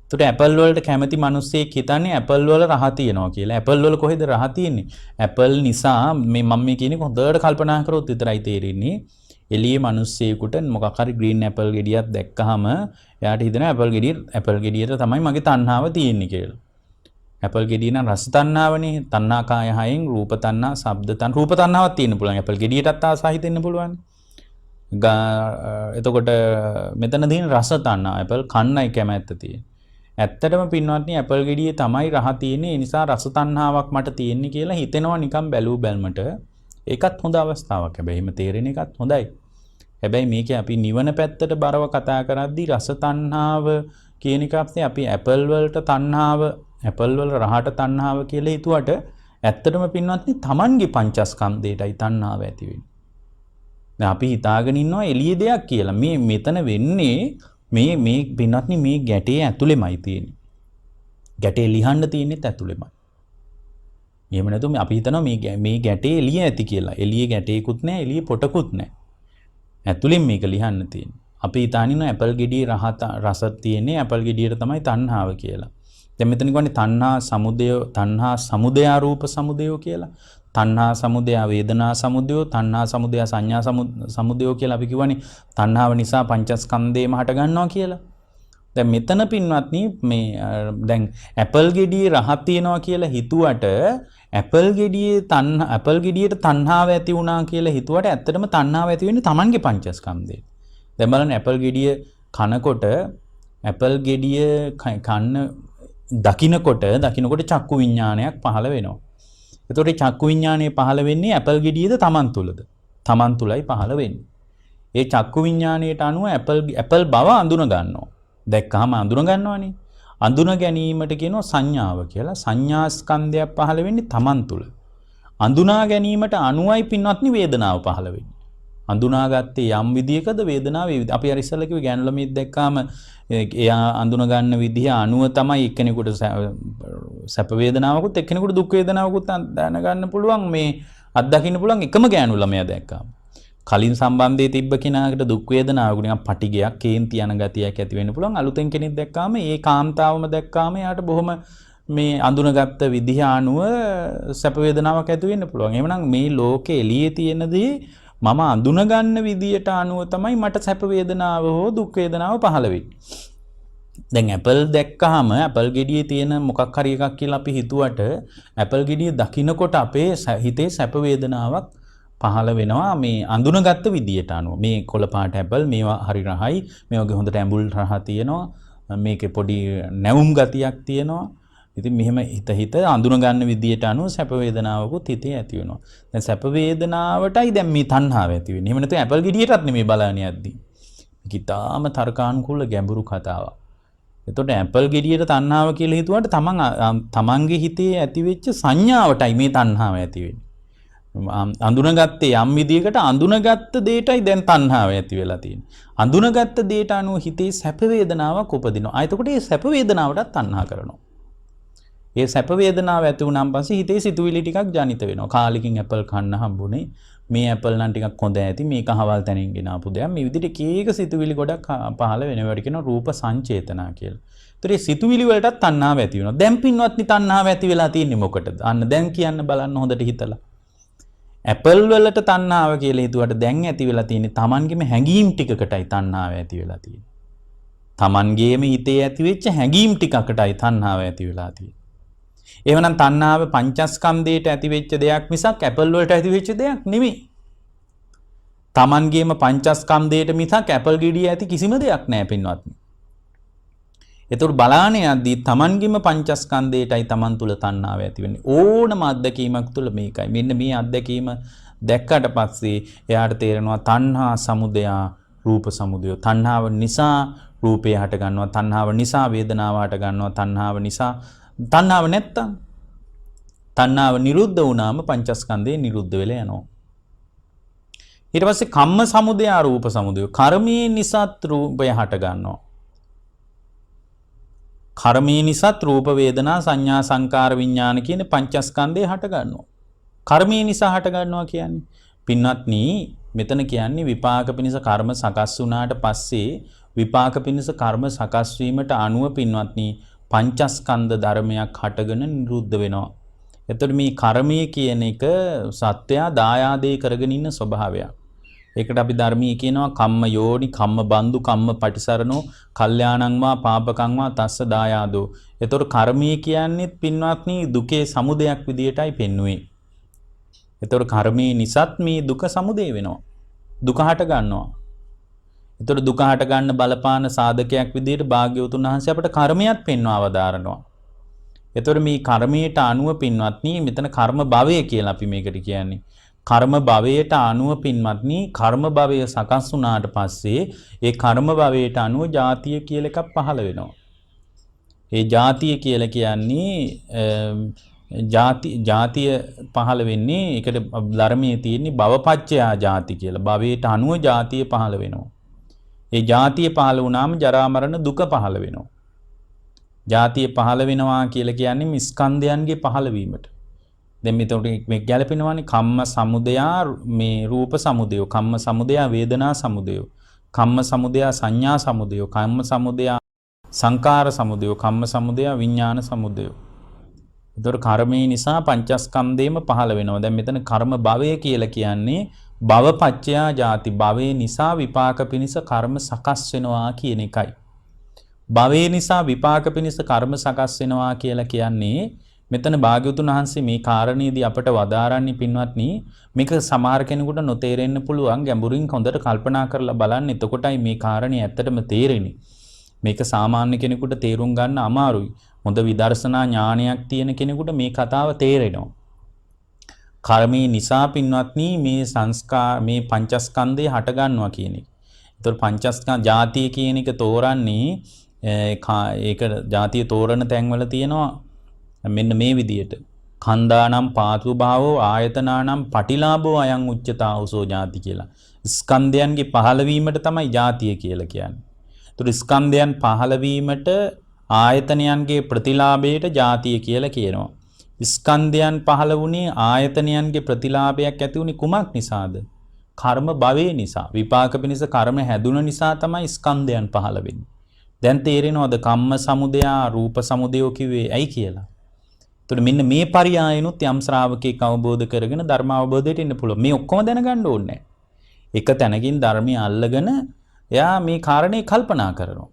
එතකොට ඇපල් වලට කැමති මිනිස්සෙක් හිතන්නේ ඇපල් වල රහ තියෙනවා කියලා. ඇපල් වල කොහෙද රහ තියෙන්නේ? ඇපල් නිසා මේ මම මේ කියන්නේ හොඳට කල්පනා කරොත් විතරයි තේරෙන්නේ. එළියේ මිනිස්සෙකුට මොකක් හරි ග්‍රීන් ඇපල් ගෙඩියක් දැක්කහම එයාට හිතෙනවා ඇපල් ගෙඩියට තමයි මගේ තණ්හාව තියෙන්නේ කියලා. ඇපල් ගෙඩිය නම් රස තණ්හාවනේ. තණ්හාකාය හයෙන් රූප තණ්හා, ශබ්ද තණ්හා, රූප තණ්හාවක් තියෙන්න පුළුවන්. ඇපල් ගෙඩියටත් ආසා හිතෙන්න පුළුවන්. එතකොට මෙතන තියෙන රස තණ්හා, ඇපල් කන්නයි කැමැත්ත තියෙන්නේ. ඇත්තටම පින්වත්නි ඇපල් ගෙඩියේ තමයි රහ තියෙන්නේ. ඒ නිසා රස තණ්හාවක් මට තියෙන්නේ කියලා හිතෙනවා නිකන් බැලූ බැල්මට. ඒකත් හොඳ අවස්ථාවක්. හැබැයි එහෙම තේරෙන එකත් හොඳයි. හැබැයි මේකේ අපි නිවන පැත්තට බරව කතා කරද්දී රස තණ්හාව කියන එක අපි ඇපල් වලට තණ්හාව, ඇපල් වල රහට තණ්හාව කියලා හිතුවට ඇත්තටම පින්වත්නි Tamanගේ පංචස්කන්ධයටයි තණ්හාව ඇති වෙන්නේ. දැන් අපි හිතාගෙන ඉන්නවා එළියේ දෙයක් කියලා. මේ මෙතන වෙන්නේ මේ පින්වත්නි මේ ගැටේ ඇතුළෙමයි තියෙන්නේ. ගැටේ ලිහන්න තියෙන්නේත් ඇතුළෙමයි. එහෙම නැතුව අපි හිතනවා මේ ගැටේ එළිය ඇති කියලා. එළියේ ගැටේකුත් නැහැ, එළියේ පොටකුත් නැහැ. ඇතුළෙන් මේක ලිහන්න තියෙන්නේ. අපි හිතානිනවා ඇපල් ගෙඩියේ රස තියෙන්නේ ඇපල් ගෙඩියට තමයි තණ්හාව කියලා. දැන් මෙතන කියන්නේ තණ්හා සමුදය රූප සමුදය කියලා. තණ්හා සමුදය වේදනා සමුදය, තණ්හා සමුදය සංඥා සමුදය කියලා අපි කියවනේ තණ්හාව නිසා පංචස්කන්ධේම හට ගන්නවා කියලා. දැන් මෙතන පින්වත්නි මේ දැන් ඇපල් ගෙඩියේ රහ තියනවා කියලා හිතුවට ඇපල් ගෙඩියට තණ්හාව ඇති වුණා කියලා හිතුවට ඇත්තටම තණ්හාව ඇති වෙන්නේ Tamanගේ පංචස්කන්ධේ. දැන් බලන්න ඇපල් ගෙඩිය කනකොට ඇපල් ගෙඩිය දකින්නකොට චක්කු විඥානයක් පහළ වෙනවා. එතකොට චක්කු විඥානය පහළ වෙන්නේ ඇපල් ගෙඩියේද Taman තුලද? Taman තුලයි පහළ වෙන්නේ. ඒ චක්කු විඥාණයට අනුව ඇපල් බව අඳුන ගන්නවා. දැක්කහම අඳුන ගන්නවනේ. අඳුන ගැනීමට කියනවා සංඥාව කියලා. සංඥා ස්කන්ධයක් පහළ වෙන්නේ Taman තුල. අඳුනා ගැනීමට අනුවයි පින්වත්නි වේදනාව පහළ වෙන්නේ. අඳුනාගත්තේ යම් විදියකද වේදනාව අපි අර ඉස්සෙල්ලා කිව්වේ ගෑනු ළමයෙක් දැක්කාම එයා අඳුන ගන්න විදිය අනුව තමයි එක්කෙනෙකුට සැප වේදනාවකුත් එක්කෙනෙකුට දුක් වේදනාවකුත් දැන ගන්න පුළුවන් මේ අත්දකින්න පුළුවන් එකම ගෑනු ළමයා දැක්කාම. කලින් සම්බන්ධයේ තිබ්බ කෙනාකට දුක් වේදනාවක නිකන් පටිගයක් කේන්ති යන ගතියක් ඇති වෙන්න පුළුවන්. අලුතෙන් කෙනෙක් දැක්කාම ඒ කාන්තාවම දැක්කාම එයාට බොහොම මේ අඳුනගත්ත විදිහ අනුව සැප වේදනාවක් ඇති වෙන්න පුළුවන්. එහෙමනම් මේ ලෝකේ එළියේ තියෙන දේ මම අඳුන ගන්න විදියට අනුව තමයි මට සැප වේදනාව හෝ දුක් වේදනාව පහළ වෙන්නේ. දැන් ඇපල් දැක්කහම ඇපල් ගෙඩියේ තියෙන මොකක් හරි එකක් කියලා අපි හිතුවට ඇපල් ගෙඩිය දකින්නකොට අපේ හිතේ සැප වේදනාවක් පහළ වෙනවා මේ අඳුනගත්ත විදියට අනුව. මේ කොළ පාට ඇපල් මේවා හරි රහයි. මේ වගේ හොඳට ඇඹුල් රහ තියෙනවා. මේකේ පොඩි නැවුම් ගතියක් තියෙනවා. ඉතින් මෙහෙම හිත අඳුන ගන්න විදියට අනුව සැප වේදනාවකුත් හිතේ ඇති වෙනවා. දැන් සැප වේදනාවටයි දැන් මේ තණ්හාව ඇති වෙන්නේ. එහෙම නැත්නම් ඇපල් ගෙඩියටත් නෙමෙයි බලන්නේ යද්දී. මේක ඊටාම තර්කානුකූල ගැඹුරු කතාවක්. එතකොට ඇපල් ගෙඩියට තණ්හාව කියලා හිතුවට තමන්ගේ හිතේ ඇතිවෙච්ච සංඥාවටයි මේ තණ්හාව ඇති වෙන්නේ. අඳුනගත්තේ යම් විදියකට අඳුනගත්ත දෙයටයි දැන් තණ්හාව ඇති වෙලා තියෙන්නේ. අඳුනගත්ත දෙයට අනුව හිතේ සැප වේදනාවක් උපදිනවා. එතකොට මේ සැප වේදනාවටත් තණ්හා කරනවා. ඒ සැප වේදනාව ඇති වුණාන් පස්සේ හිතේ සිතුවිලි ටිකක් ජනිත වෙනවා. කාලෙකින් ඇපල් කන්න හම්බුනේ. මේ ඇපල් නම් ටිකක් හොඳ ඇති. මේක අහවල් තැනින් ගෙන ආපු දෙයක්. මේ විදිහට කීක සිතුවිලි ගොඩක් පහළ වෙනවට කියනවා රූප සංචේතනා කියලා. ඒතර මේ සිතුවිලි වලටත් තණ්හාව ඇති වෙනවා. දැන් පින්වත්නි තණ්හාව ඇති වෙලා තියෙන්නේ මොකටද? අන්න දැන් කියන්න බලන්න හොඳට හිතලා. ඇපල් වලට තණ්හාව කියලා හිතුවට දැන් ඇති වෙලා තියෙන්නේ Tamanගේම හැඟීම් ටිකකටයි තණ්හාව ඇති වෙලා තියෙන්නේ. Tamanගේම හිතේ ඇති වෙච්ච හැඟීම් ටිකකටයි තණ්හාව ඇති වෙලා තියෙන්නේ. එහෙමනම් තණ්හාව පංචස්කන්ධයට ඇති වෙච්ච දෙයක් මිසක් ඇපල් වලට ඇති වෙච්ච දෙයක් නෙමෙයි. Tamanගේම පංචස්කන්ධයට මිසක් ඇපල් ගෙඩිය ඇති කිසිම දෙයක් නැහැ පින්වත්නි. ඒතර බලාන යද්දී Tamanගේම පංචස්කන්ධයටයි Taman තුල තණ්හාව ඇති වෙන්නේ. ඕනම අත්දැකීමක් තුල මේකයි. මෙන්න මේ අත්දැකීම දැක්කට පස්සේ එයාට තේරෙනවා තණ්හා සමුදය රූප සමුදය. තණ්හාව නිසා රූපය හට ගන්නවා. තණ්හාව නිසා වේදනාව හට ගන්නවා. තණ්හාව නිසා තණ්හාව නැත්තම් තණ්හාව නිරුද්ධ වුණාම පංචස්කන්ධය නිරුද්ධ වෙලා යනවා. ඊට පස්සේ කම්ම සමුදය රූප සමුදය. කර්මයේ නිසාත් රූපය හට ගන්නවා. කර්මයේ නිසාත් රූප වේදනා සංඥා සංකාර විඥාන කියන පංචස්කන්ධය හට ගන්නවා. කර්මයේ නිසා හට ගන්නවා කියන්නේ පින්වත්නි මෙතන කියන්නේ විපාක පිණිස කර්ම සකස් වුණාට පස්සේ විපාක පිණිස කර්ම සකස් වීමට අනුව පින්වත්නි පංචස්කන්ධ ධර්මයක් හටගෙන නිරුද්ධ වෙනවා. එතකොට මේ කර්මය කියන එක සත්‍යය දායාදේ කරගෙන ඉන්න ස්වභාවයක්. ඒකට අපි ධර්මයේ කියනවා කම්ම යෝනි කම්ම බන්දු කම්ම පටිසරණෝ කල්යාණං වා පාපකං වා තස්ස දායාදෝ. එතකොට කර්මය කියන්නේ පින්වත්නි දුකේ සමුදයක් විදියටයි පෙන්වුවේ. එතකොට කර්මයේ නිසාත් මේ දුක සමුදය වෙනවා. දුක හට ගන්නවා. එතකොට දුක හට ගන්න බලපාන සාධකයක් විදියට භාග්‍යවතුන් වහන්සේ අපට කර්මයක් පෙන්වා අවදාරනවා. එතකොට මේ කර්මයට අනුව පින්වත්නි මෙතන කර්ම භවය කියලා අපි මේකට කියන්නේ. කර්ම භවයට අනුව පින්වත්නි කර්ම භවය සකස් වුණාට පස්සේ ඒ කර්ම භවයට අනුව ජාතිය කියලා එකක් පහළ වෙනවා. ඒ ජාතිය කියලා කියන්නේ ජාතිය පහළ වෙන්නේ ඒකට ධර්මයේ තියෙන්නේ භවපච්චයා ජාති කියලා. භවයට අනුව ජාතිය පහළ වෙනවා. ඒ ජාතිය පහළ වුණාම ජරා මරණ දුක පහළ වෙනවා. ජාතිය පහළ වෙනවා කියලා කියන්නේ මේ ස්කන්ධයන්ගේ පහළවීමට. දැන් මෙතකොට මේ ගැලපෙනවානේ කම්ම සමුදය මේ රූප සමුදය, කම්ම සමුදය වේදනා සමුදය, කම්ම සමුදය සංඥා සමුදය, කම්ම සමුදය සංකාර සමුදය, කම්ම සමුදය විඥාන සමුදය. ඒතර කර්මයේ නිසා පංචස්කන්ධේම පහළ වෙනවා. දැන් මෙතන කර්ම භවය කියලා කියන්නේ භවපච්චයා ජාති. භවයේ නිසා විපාක පිණිස කර්ම සකස් වෙනවා කියන එකයි. භවයේ නිසා විපාක පිණිස කර්ම සකස් වෙනවා කියලා කියන්නේ මෙතන භාග්‍යවතුන් වහන්සේ මේ කාරණේදී අපට වදාරන්නේ පින්වත්නි මේක සමහර කෙනෙකුට නොතේරෙන්න පුළුවන්. ගැඹුරින් හොඳට කල්පනා කරලා බලන්න. එතකොටයි මේ කාරණේ ඇත්තටම තේරෙන්නේ. මේක සාමාන්‍ය කෙනෙකුට තේරුම් ගන්න අමාරුයි. හොඳ විදර්ශනා ඥානයක් තියෙන කෙනෙකුට මේ කතාව තේරෙනවා. කර්මයේ නිසා පින්වත්නි මේ සංස්කාර මේ පංචස්කන්ධය හට ගන්නවා කියන එක. ඒතකොට පංචස්කන්ධ ಜಾතිය කියන එක තෝරන්නේ ඒක ಜಾතිය තෝරන තැන්වල තියෙනවා මෙන්න මේ විදියට. කන්දානම් පාතු භාවෝ ආයතනානම් පටිලාභෝ අයං උච්චතාවසෝ ಜಾති කියලා. ස්කන්ධයන්ගේ පහළවීමට තමයි ಜಾතිය කියලා කියන්නේ. ඒතකොට ස්කන්ධයන් පහළවීමට ආයතනයන්ගේ ප්‍රතිලාභයට ಜಾතිය කියලා කියනවා. ස්කන්ධයන් පහළ වුණේ ආයතනයන්ගේ ප්‍රතිලාභයක් ඇති වුණේ කුමක් නිසාද? කර්ම භවයේ නිසා. විපාක පිණිස කර්ම හැදුන නිසා තමයි ස්කන්ධයන් පහළ වෙන්නේ. දැන් තේරෙනවද කම්ම සමුදය රූප සමුදය කිව්වේ ඇයි කියලා? එතකොට මෙන්න මේ පරියායනුත් යම් ශ්‍රාවකෙක් අවබෝධ කරගෙන ධර්ම අවබෝධයට එන්න පුළුවන්. මේ ඔක්කොම දැනගන්න ඕනේ. එක තැනකින් ධර්මය අල්ලගෙන එයා මේ කාරණේ කල්පනා කරනවා.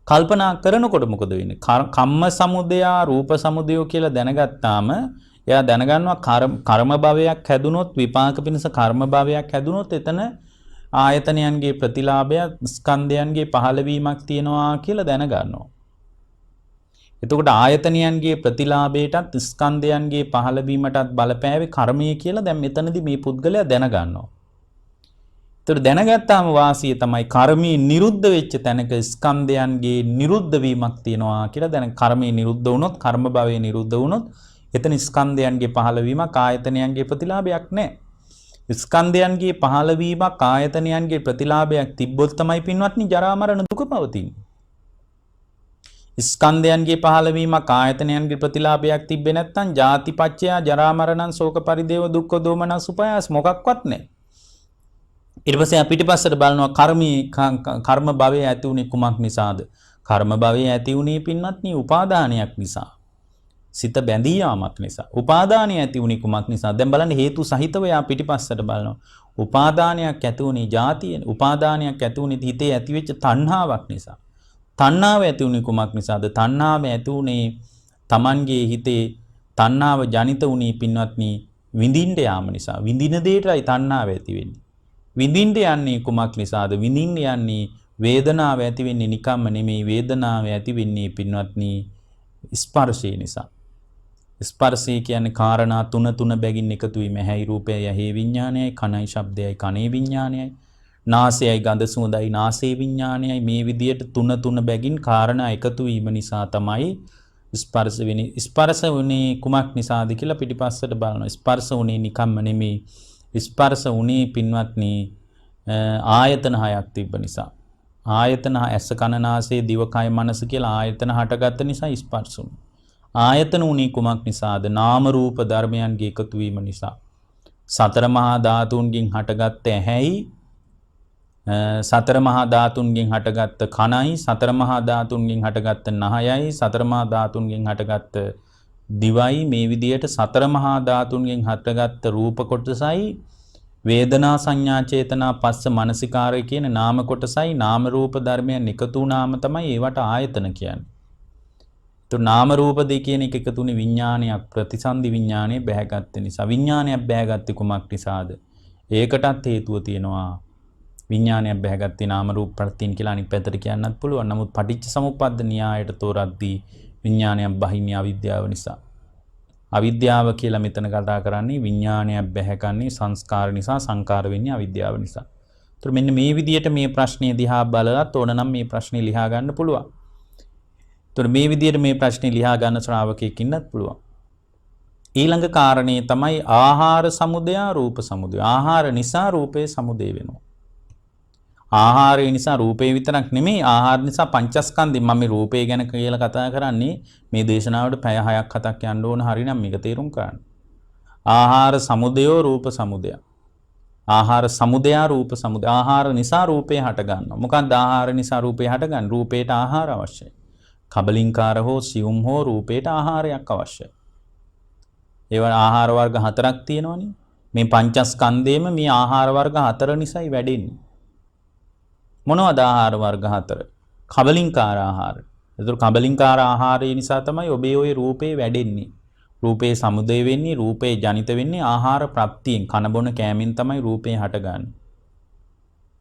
කල්පනා කරනකොට මොකද වෙන්නේ? කම්ම සමුදය රූප සමුදය කියලා දැනගත්තාම එයා දැනගන්නවා කර්ම භවයක් හැදුනොත් විපාක පිණිස කර්ම භවයක් හැදුනොත් එතන ආයතනයන්ගේ ප්‍රතිලාභය ස්කන්ධයන්ගේ පහළවීමක් තියෙනවා කියලා දැනගන්නවා. එතකොට ආයතනයන්ගේ ප්‍රතිලාභයටත් ස්කන්ධයන්ගේ පහළවීමටත් බලපෑවේ කර්මය කියලා දැන් මෙතනදී මේ පුද්ගලයා දැනගන්නවා. එතකොට දැනගත්තාම වාසිය තමයි කර්මී නිරුද්ධ වෙච්ච තැනක ස්කන්ධයන්ගේ නිරුද්ධ වීමක් තියෙනවා කියලා දැන කර්මී නිරුද්ධ වුණොත් කර්ම භවයේ නිරුද්ධ වුණොත් එතන ස්කන්ධයන්ගේ පහළවීමක් ආයතනයන්ගේ ප්‍රතිලාභයක් නැහැ. ස්කන්ධයන්ගේ පහළවීමක් ආයතනයන්ගේ ප්‍රතිලාභයක් තිබ්බොත් තමයි පින්වත්නි ජරා මරණ දුක පවතින්නේ. ස්කන්ධයන්ගේ පහළවීමක් ආයතනයන්ගේ ප්‍රතිලාභයක් තිබ්බේ නැත්නම් ජාතිපච්චය ජරා මරණං ශෝක පරිදේව දුක්ඛ දෝමනස් උපායස් මොකක්වත් නැහැ. ඊට පස්සේ අපිට පස්සට බලනවා කර්ම භවයේ ඇති උනේ කුමක් නිසාද? කර්ම භවයේ ඇති උනේ පින්වත්නි උපාදානයක් නිසා. සිත බැඳී යාමක් නිසා. උපාදානය ඇති උනේ කුමක් නිසා? දැන් බලන්න හේතු සහිතව යා පිටිපස්සට බලනවා. උපාදානයක් ඇති උනේ ජාතිය. උපාදානයක් ඇති උනේ හිතේ ඇතිවෙච්ච තණ්හාවක් නිසා. තණ්හාව ඇති උනේ කුමක් නිසාද? තණ්හාව ඇති උනේ Tamanගේ හිතේ තණ්හාව ජනිත උනේ පින්වත්නි විඳින්න යාම නිසා. විඳින දෙයටයි තණ්හාව ඇති වෙන්නේ. විඳින්න යන්නේ කුමක් නිසාද? විඳින්න යන්නේ වේදනාව ඇති වෙන්නේ නිකම්ම නෙමෙයි. වේදනාව ඇති වෙන්නේ පින්වත්නි ස්පර්ශය නිසා. ස්පර්ශය කියන්නේ කාරණා තුන බැගින් එකතු වීම. ඇහැයි රූපයයි ඇහි විඥානයයි, කනයි ශබ්දයයි කනේ විඥානයයි, නාසයයි ගඳ සුවඳයි නාසයේ විඥානයයි. මේ විදියට තුන බැගින් කාරණා එකතු වීම නිසා තමයි ස්පර්ශ වෙන්නේ. ස්පර්ශ වුණේ කුමක් නිසාද කියලා පිටිපස්සට බලනවා. ස්පර්ශ වුණේ නිකම්ම නෙමෙයි. ස්පර්ශ වුණේ පින්වත්නි ආයතන හයක් තිබ්බ නිසා. ආයතන ඇස කන නාසය දිව කය මනස කියලා ආයතන හටගත්ත නිසා ස්පර්ශ වුණා. ආයතන උනි කුමක් නිසාද? නාම රූප ධර්මයන්ගේ එකතු වීම නිසා. සතර මහා ධාතුන්ගෙන් හටගත්ත ඇහැයි, සතර මහා ධාතුන්ගෙන් හටගත්ත කනයි, සතර මහා ධාතුන්ගෙන් හටගත්ත නහයයි, සතර මහා ධාතුන්ගෙන් හටගත්ත දිවයි. මේ විදියට සතර මහා ධාතුන්ගෙන් හටගත්ත රූප කොටසයි, වේදනා සංඥා චේතනා පස්ස මනසිකාරය කියන නාම කොටසයි. නාම රූප ධර්මයන් එකතු වුණාම තමයි ඒවට ආයතන කියන්නේ. તો නාම රූප දෙක කියන එක එකතුනේ විඥානයක් ප්‍රතිසන්දි විඥානය බැහැගත්ත නිසා. විඥානයක් බැහැගත්තේ කුමක් නිසාද? ඒකටත් හේතුව තියෙනවා. විඥානයක් බැහැගත්තේ නාම රූප ප්‍රත්‍යයෙන් කියලා අනිත් පැත්තට කියන්නත් පුළුවන්. නමුත් පටිච්ච සමුප්පද්ද න්‍යායයට තෝරද්දී විඥානයක් බහින්නේ අවිද්‍යාව නිසා. අවිද්‍යාව කියලා මෙතන කතා කරන්නේ විඥානයක් බැහැගන්නේ සංස්කාර නිසා. සංකාර වෙන්නේ අවිද්‍යාව නිසා. ඒතර මෙන්න මේ විදියට මේ ප්‍රශ්නේ දිහා බලලත් ඕන නම් මේ ප්‍රශ්නේ ලියා ගන්න පුළුවන්. ඒතර මේ විදියට මේ ප්‍රශ්නේ ලියා ගන්න ශ්‍රාවකයෙක් ඉන්නත් පුළුවන්. ඊළඟ කාරණේ තමයි ආහාර සමුදය රූප සමුදය. ආහාර නිසා රූපේ සමුදය වෙනවා. ආහාරය නිසා රූපේ විතරක් නෙමෙයි, ආහාර නිසා පංචස්කන්ධය. මම මේ රූපේ ගැන කියලා කතා කරන්නේ මේ දේශනාවට පැය 6ක් 7ක් යන්න ඕන. හරිනම් මේක තේරුම් ගන්න. ආහාර සමුදය රූප සමුදය. ආහාර සමුදය රූප සමුදය. ආහාර නිසා රූපේ හට ගන්නවා. මොකක්ද ආහාර නිසා රූපේ හටගන්නේ? රූපේට ආහාර අවශ්‍යයි. කබලින්කාර හෝ සියුම් හෝ රූපේට ආහාරයක් අවශ්‍යයි. ඒවා ආහාර වර්ග 4ක් තියෙනවනේ. මේ පංචස්කන්ධයේම මේ ආහාර වර්ග 4 නිසායි වැඩෙන්නේ. මොනවද ආහාර වර්ග 4? කබලින්කාර ආහාර. ඒතර කබලින්කාර ආහාරය නිසා තමයි ඔබේ ওই රූපේ වැඩෙන්නේ. රූපේ සමුදය වෙන්නේ, රූපේ ජනිත වෙන්නේ ආහාර ප්‍රත්‍යයෙන්. කන බොන කෑමෙන් තමයි රූපේ හටගන්නේ.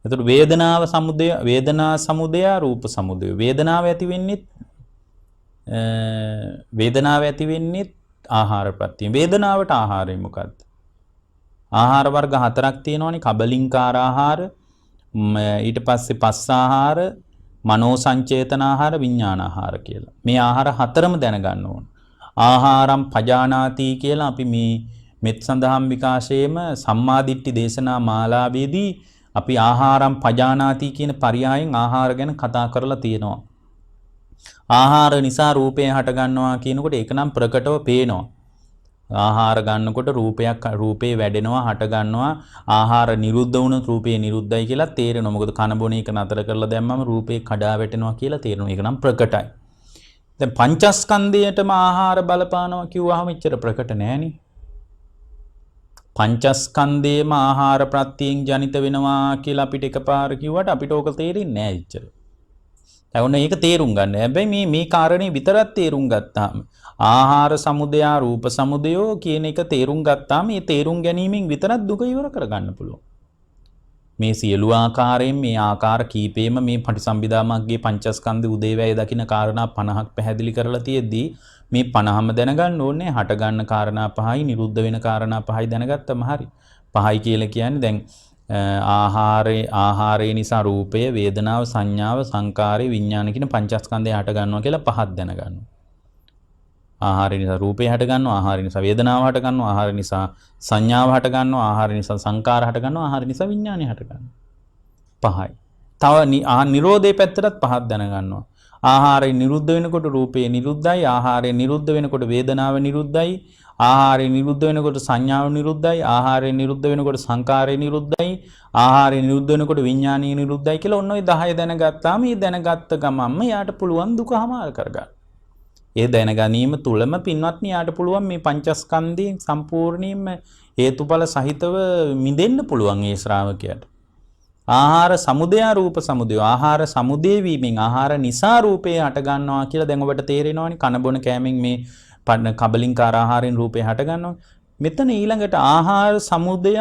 ඒතර වේදනාව සමුදය, වේදනා සමුදය රූප සමුදය. වේදනාව ඇති වෙන්නේ ආහාර ප්‍රත්‍යයෙන්. වේදනාවට ආහාරය මොකද්ද? ආහාර වර්ග 4ක් තියෙනවානේ. කබලින්කාර ආහාර, ඊට පස්සේ පස්ස ආහාර, මනෝ සංචේතන ආහාර, විඥාන ආහාර කියලා. මේ ආහාර හතරම දැනගන්න ඕන. ආහාරම් පජානාති කියලා අපි මේ මෙත් සඳහම් විකාශයේම සම්මාදිට්ඨි දේශනා මාලාවේදී අපි ආහාරම් පජානාති කියන පරයයන් ආහාර ගැන කතා කරලා තියෙනවා. ආහාර නිසා රූපය හට ගන්නවා කියනකොට ඒක නම් ප්‍රකටව පේනවා. ආහාර ගන්නකොට රූපේ වැඩෙනවා, හට ගන්නවා. ආහාර නිරුද්ධ වුණොත් රූපේ නිරුද්ධයි කියලා තේරෙනවා. මොකද කන බොන එක නතර කරලා දැම්මම රූපේ කඩා වැටෙනවා කියලා තේරෙනවා. ඒක නම් ප්‍රකටයි. දැන් පංචස්කන්ධයටම ආහාර බලපානවා කිව්වහම එච්චර ප්‍රකට නෑනේ. පංචස්කන්ධයේම ආහාර ප්‍රත්‍යයෙන් ජනිත වෙනවා කියලා අපිට එකපාර කිව්වට අපිට ඕක තේරෙන්නේ නෑ එච්චර. දැන් ඒක තේරුම් ගන්න. හැබැයි මේ කාරණේ විතරක් තේරුම් ගත්තාම ආහාර සමුදය රූප සමුදය කියන එක තේරුම් ගත්තාම මේ තේරුම් ගැනීමෙන් විතරක් දුක ඉවර කරගන්න පුළුවන්. මේ සියලු ආකාරයෙන් මේ ආකාර කීපෙම මේ පටිසම්භිදා මග්ගේ පංචස්කන්ධ උදේවැය දකින්න කාරණා 50ක් පැහැදිලි කරලා තියෙද්දී මේ 50ම දැනගන්න ඕනේ. හට ගන්න කාරණා 5යි, නිරුද්ධ වෙන කාරණා 5යි දැනගත්තම හරි. 5යි කියලා කියන්නේ දැන් ආහාරය නිසා රූපය, වේදනාව, සංඥාව, සංකාරය, විඥාන කියන පංචස්කන්ධය හට ගන්නවා කියලා පහක් දැනගන්නවා. ආහාරය නිසා රූපය හට ගන්නවා, ආහාරය නිසා වේදනාව හට ගන්නවා, ආහාරය නිසා සංඥාව හට ගන්නවා, ආහාරය නිසා සංකාර හට ගන්නවා, ආහාරය නිසා විඥානය හට ගන්නවා. පහයි. තව නිරෝධයේ පැත්තටත් පහක් දැනගන්නවා. ආහාරය නිරුද්ධ වෙනකොට රූපය නිරුද්ධයි, ආහාරය නිරුද්ධ වෙනකොට වේදනාව නිරුද්ධයි, ආහාරය නිරුද්ධ වෙනකොට සංඥාව නිරුද්ධයි, ආහාරය නිරුද්ධ වෙනකොට සංකාරය නිරුද්ධයි, ආහාරය නිරුද්ධ වෙනකොට විඥානය නිරුද්ධයි කියලා ඔන්න ඔය 10 දැනගත්තාම මේ දැනගත්ත ගමන්ම යාට පුළුවන් දුකමාර කරගන්න. ඒ දැන ගැනීම තුලම පින්වත්නි යාට පුළුවන් මේ පංචස්කන්ධයෙන් සම්පූර්ණයෙන්ම හේතුඵල සහිතව මිදෙන්න පුළුවන් ඒ ශ්‍රාවකයාට. ආහාර සමුදය රූප සමුදය ආහාර සමුදේ වීමෙන් ආහාර නිසා රූපේ හට ගන්නවා කියලා දැන් ඔබට තේරෙනවනේ. කන බොන කෑමෙන් මේ කබලින්කාර ආහාරයෙන් රූපේ හට ගන්නවා. මෙතන ඊළඟට ආහාර සමුදය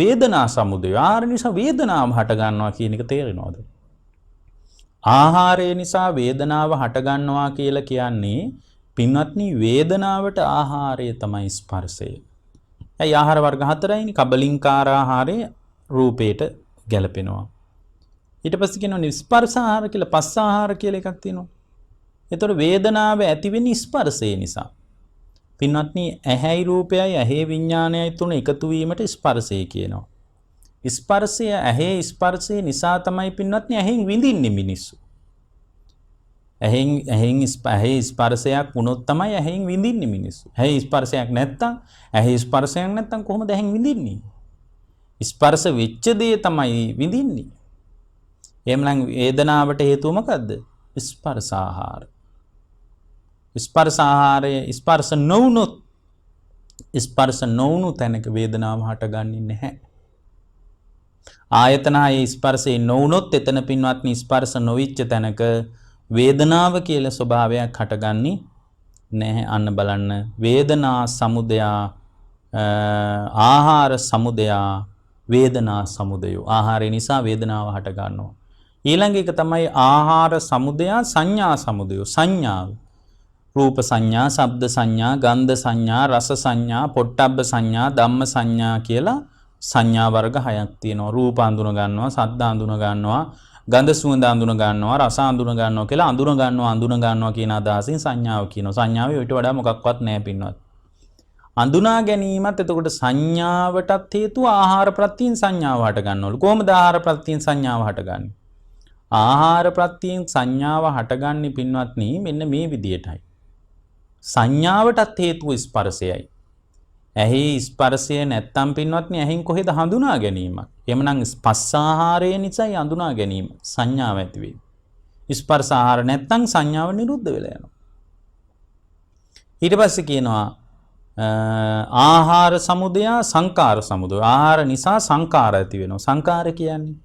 වේදනා සමුදය ආහාර නිසා වේදනාව හට ගන්නවා කියන එක තේරෙනවද? ආහාරය නිසා වේදනාව හට ගන්නවා කියලා කියන්නේ පින්වත්නි වේදනාවට ආහාරය තමයි ස්පර්ශය. ඒ ආහාර වර්ග 4යිනේ. කබලින්කාර ආහාරය රූපේට ගැලපෙනවා. ඊට පස්සේ කියනවා ස්පර්ශ ආහාර කියලා, පස්ස ආහාර කියලා එකක් තියෙනවා. ඒතකොට වේදනාව ඇති වෙන්නේ ස්පර්ශය නිසා. පින්වත්නි ඇහැයි රූපයයි ඇහි විඥානයයි තුන එකතු වීමට ස්පර්ශය කියනවා. ස්පර්ශය ඇහි ස්පර්ශය නිසා තමයි පින්වත්නි ඇහෙන් විඳින්නේ මිනිස්සු. ඇහෙන් ස්පර්ශයක් වුණොත් තමයි ඇහෙන් විඳින්නේ මිනිස්සු. ඇහි ස්පර්ශයක් නැත්තම් කොහොමද ඇහෙන් විඳින්නේ? ස්පර්ශ වෙච්ච දේ තමයි විඳින්නේ. එහෙමනම් වේදනාවට හේතුව මොකද්ද? ස්පර්ශ ආහාර. ස්පර්ශ ආහාරය ස්පර්ශ නොවුණු තැනක වේදනාව හටගන්නේ නැහැ. ආයතනයේ ස්පර්ශේ නොවුනොත් එතන පින්වත්නි ස්පර්ශ නොවිච්ච තැනක වේදනාව කියලා ස්වභාවයක් හටගන්නේ නැහැ. අන්න බලන්න වේදනා සමුදය ආහාර සමුදය වේදනා සමුදය. ආහාරය නිසා වේදනාව හට ගන්නවා. ඊළඟ එක තමයි ආහාර සමුදය සංඥා සමුදය. සංඥාව රූප සංඥා, ශබ්ද සංඥා, ගන්ධ සංඥා, රස සංඥා, පොට්ටබ්බ සංඥා, ධම්ම සංඥා කියලා සංඥා වර්ග 6ක් තියෙනවා. රූප අඳුන ගන්නවා, ශබ්ද අඳුන ගන්නවා, ගන්ධ සුවඳ අඳුන ගන්නවා, රස අඳුන ගන්නවා කියලා අඳුන ගන්නවා කියන අදහසින් සංඥාව කියනවා. සංඥාවේ ඊට වඩා මොකක්වත් නැහැ පින්වත්. අඳුනා ගැනීමත් එතකොට සංඥාවටත් හේතුව ආහාර ප්‍රත්‍යයෙන් සංඥාව හට ගන්නවලු. කොහොමද ආහාර ප්‍රත්‍යයෙන් සංඥාව හටගන්නේ? ආහාර ප්‍රත්‍යයෙන් සංඥාව හටගන්නේ පින්වත්නි මෙන්න මේ විදියටයි. සංඥාවටත් හේතුව ස්පර්ශයයි. ඇහි ස්පර්ශය නැත්තම් පින්වත්නි ඇහෙන් කොහෙද හඳුනා ගැනීමක්? එhmenan ස්පර්ශාහාරය නිසායි හඳුනා ගැනීම සංඥාව ඇති වෙන්නේ. ස්පර්ශාහාර නැත්තම් සංඥාව නිරුද්ධ වෙලා යනවා. ඊට පස්සේ කියනවා ආහාර සමුදය සංකාර සමුදය. ආහාර නිසා සංකාර ඇති වෙනවා. සංකාර කියන්නේ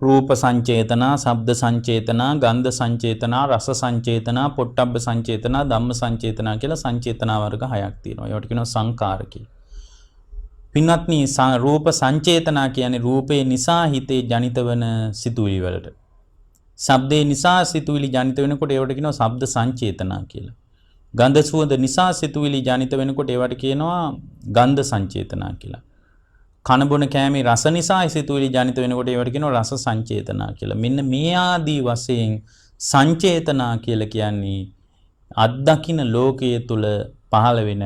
රූප සංචේතනා, ශබ්ද සංචේතනා, ගන්ධ සංචේතනා, රස සංචේතනා, පොට්ටබ්බ සංචේතනා, ධම්ම සංචේතනා කියලා සංචේතනා වර්ග 6ක් තියෙනවා. ඒවට කියනවා සංකාර කියලා. පින්වත්නි රූප සංචේතනා කියන්නේ රූපේ නිසා හිතේ ජනිත වන සිතුවිලි වලට. ශබ්දේ නිසා සිතුවිලි ජනිත වෙනකොට ඒවට කියනවා ශබ්ද සංචේතනා කියලා. ගන්ධ සුවඳ නිසා සිතුවිලි ජනිත වෙනකොට ඒවට කියනවා ගන්ධ සංචේතනා කියලා. කන බොන කෑමේ රස නිසා සිතුවිලි ජනිත වෙනකොට ඒවට කියනවා රස සංචේතනා කියලා. මෙන්න මේ ආදී වශයෙන් සංචේතනා කියලා කියන්නේ අත්දකින්න ලෝකයේ තුල පහළ වෙන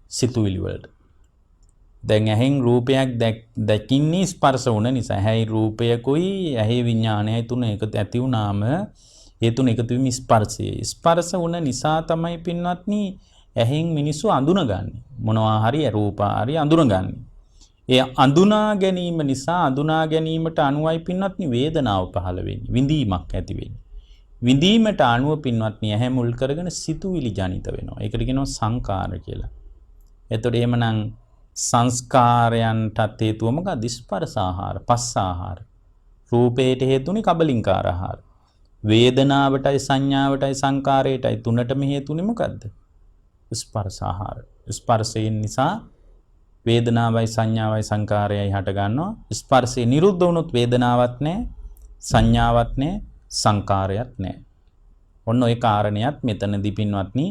සිතුවිලි වලට. දැන් ඇහෙන් රූපයක් දැකින්නේ ස්පර්ශ වුණ නිසා. ඇහි රූපයකුයි ඇහි විඥානයයි තුන එකතු ඇති වුණාම ඒ තුන එකතු වීම ස්පර්ශය. ස්පර්ශ වුණ නිසා තමයි පින්වත්නි ඇහෙන් මිනිස්සු අඳුනගන්නේ. මොනවා හරි රූප හරි අඳුනගන්නේ. ඒ අඳුනා ගැනීම නිසා අඳුනා ගැනීමට අනුවයි පින්වත්නි වේදනාව පහළ වෙන්නේ. විඳීමක් ඇති වෙන්නේ. විඳීමට අනුව පින්වත්නි ඇහැ මුල් කරගෙන සිතුවිලි ජනිත වෙනවා. ඒකට කියනවා සංකාර කියලා. එතකොට එහෙමනම් සංස්කාරයන්ටත් හේතුව මොකක්ද? ස්පර්ශ ආහාර, පස්ස ආහාර. රූපේට හේතුනේ කබලින්කාර ආහාර. වේදනාවටයි සංඥාවටයි සංකාරයටයි තුනටම හේතුනේ මොකද්ද? ස්පර්ශ ආහාර. ස්පර්ශයෙන් නිසා වේදනාවයි සංඥාවයි සංකාරයයි හට ගන්නවා. ස්පර්ශේ නිරුද්ධ වුණොත් වේදනාවක් නැහැ, සංඥාවක් නැහැ, සංකාරයක් නැහැ. ඔන්න ඔය කාරණයක් මෙතනදී පින්වත්නි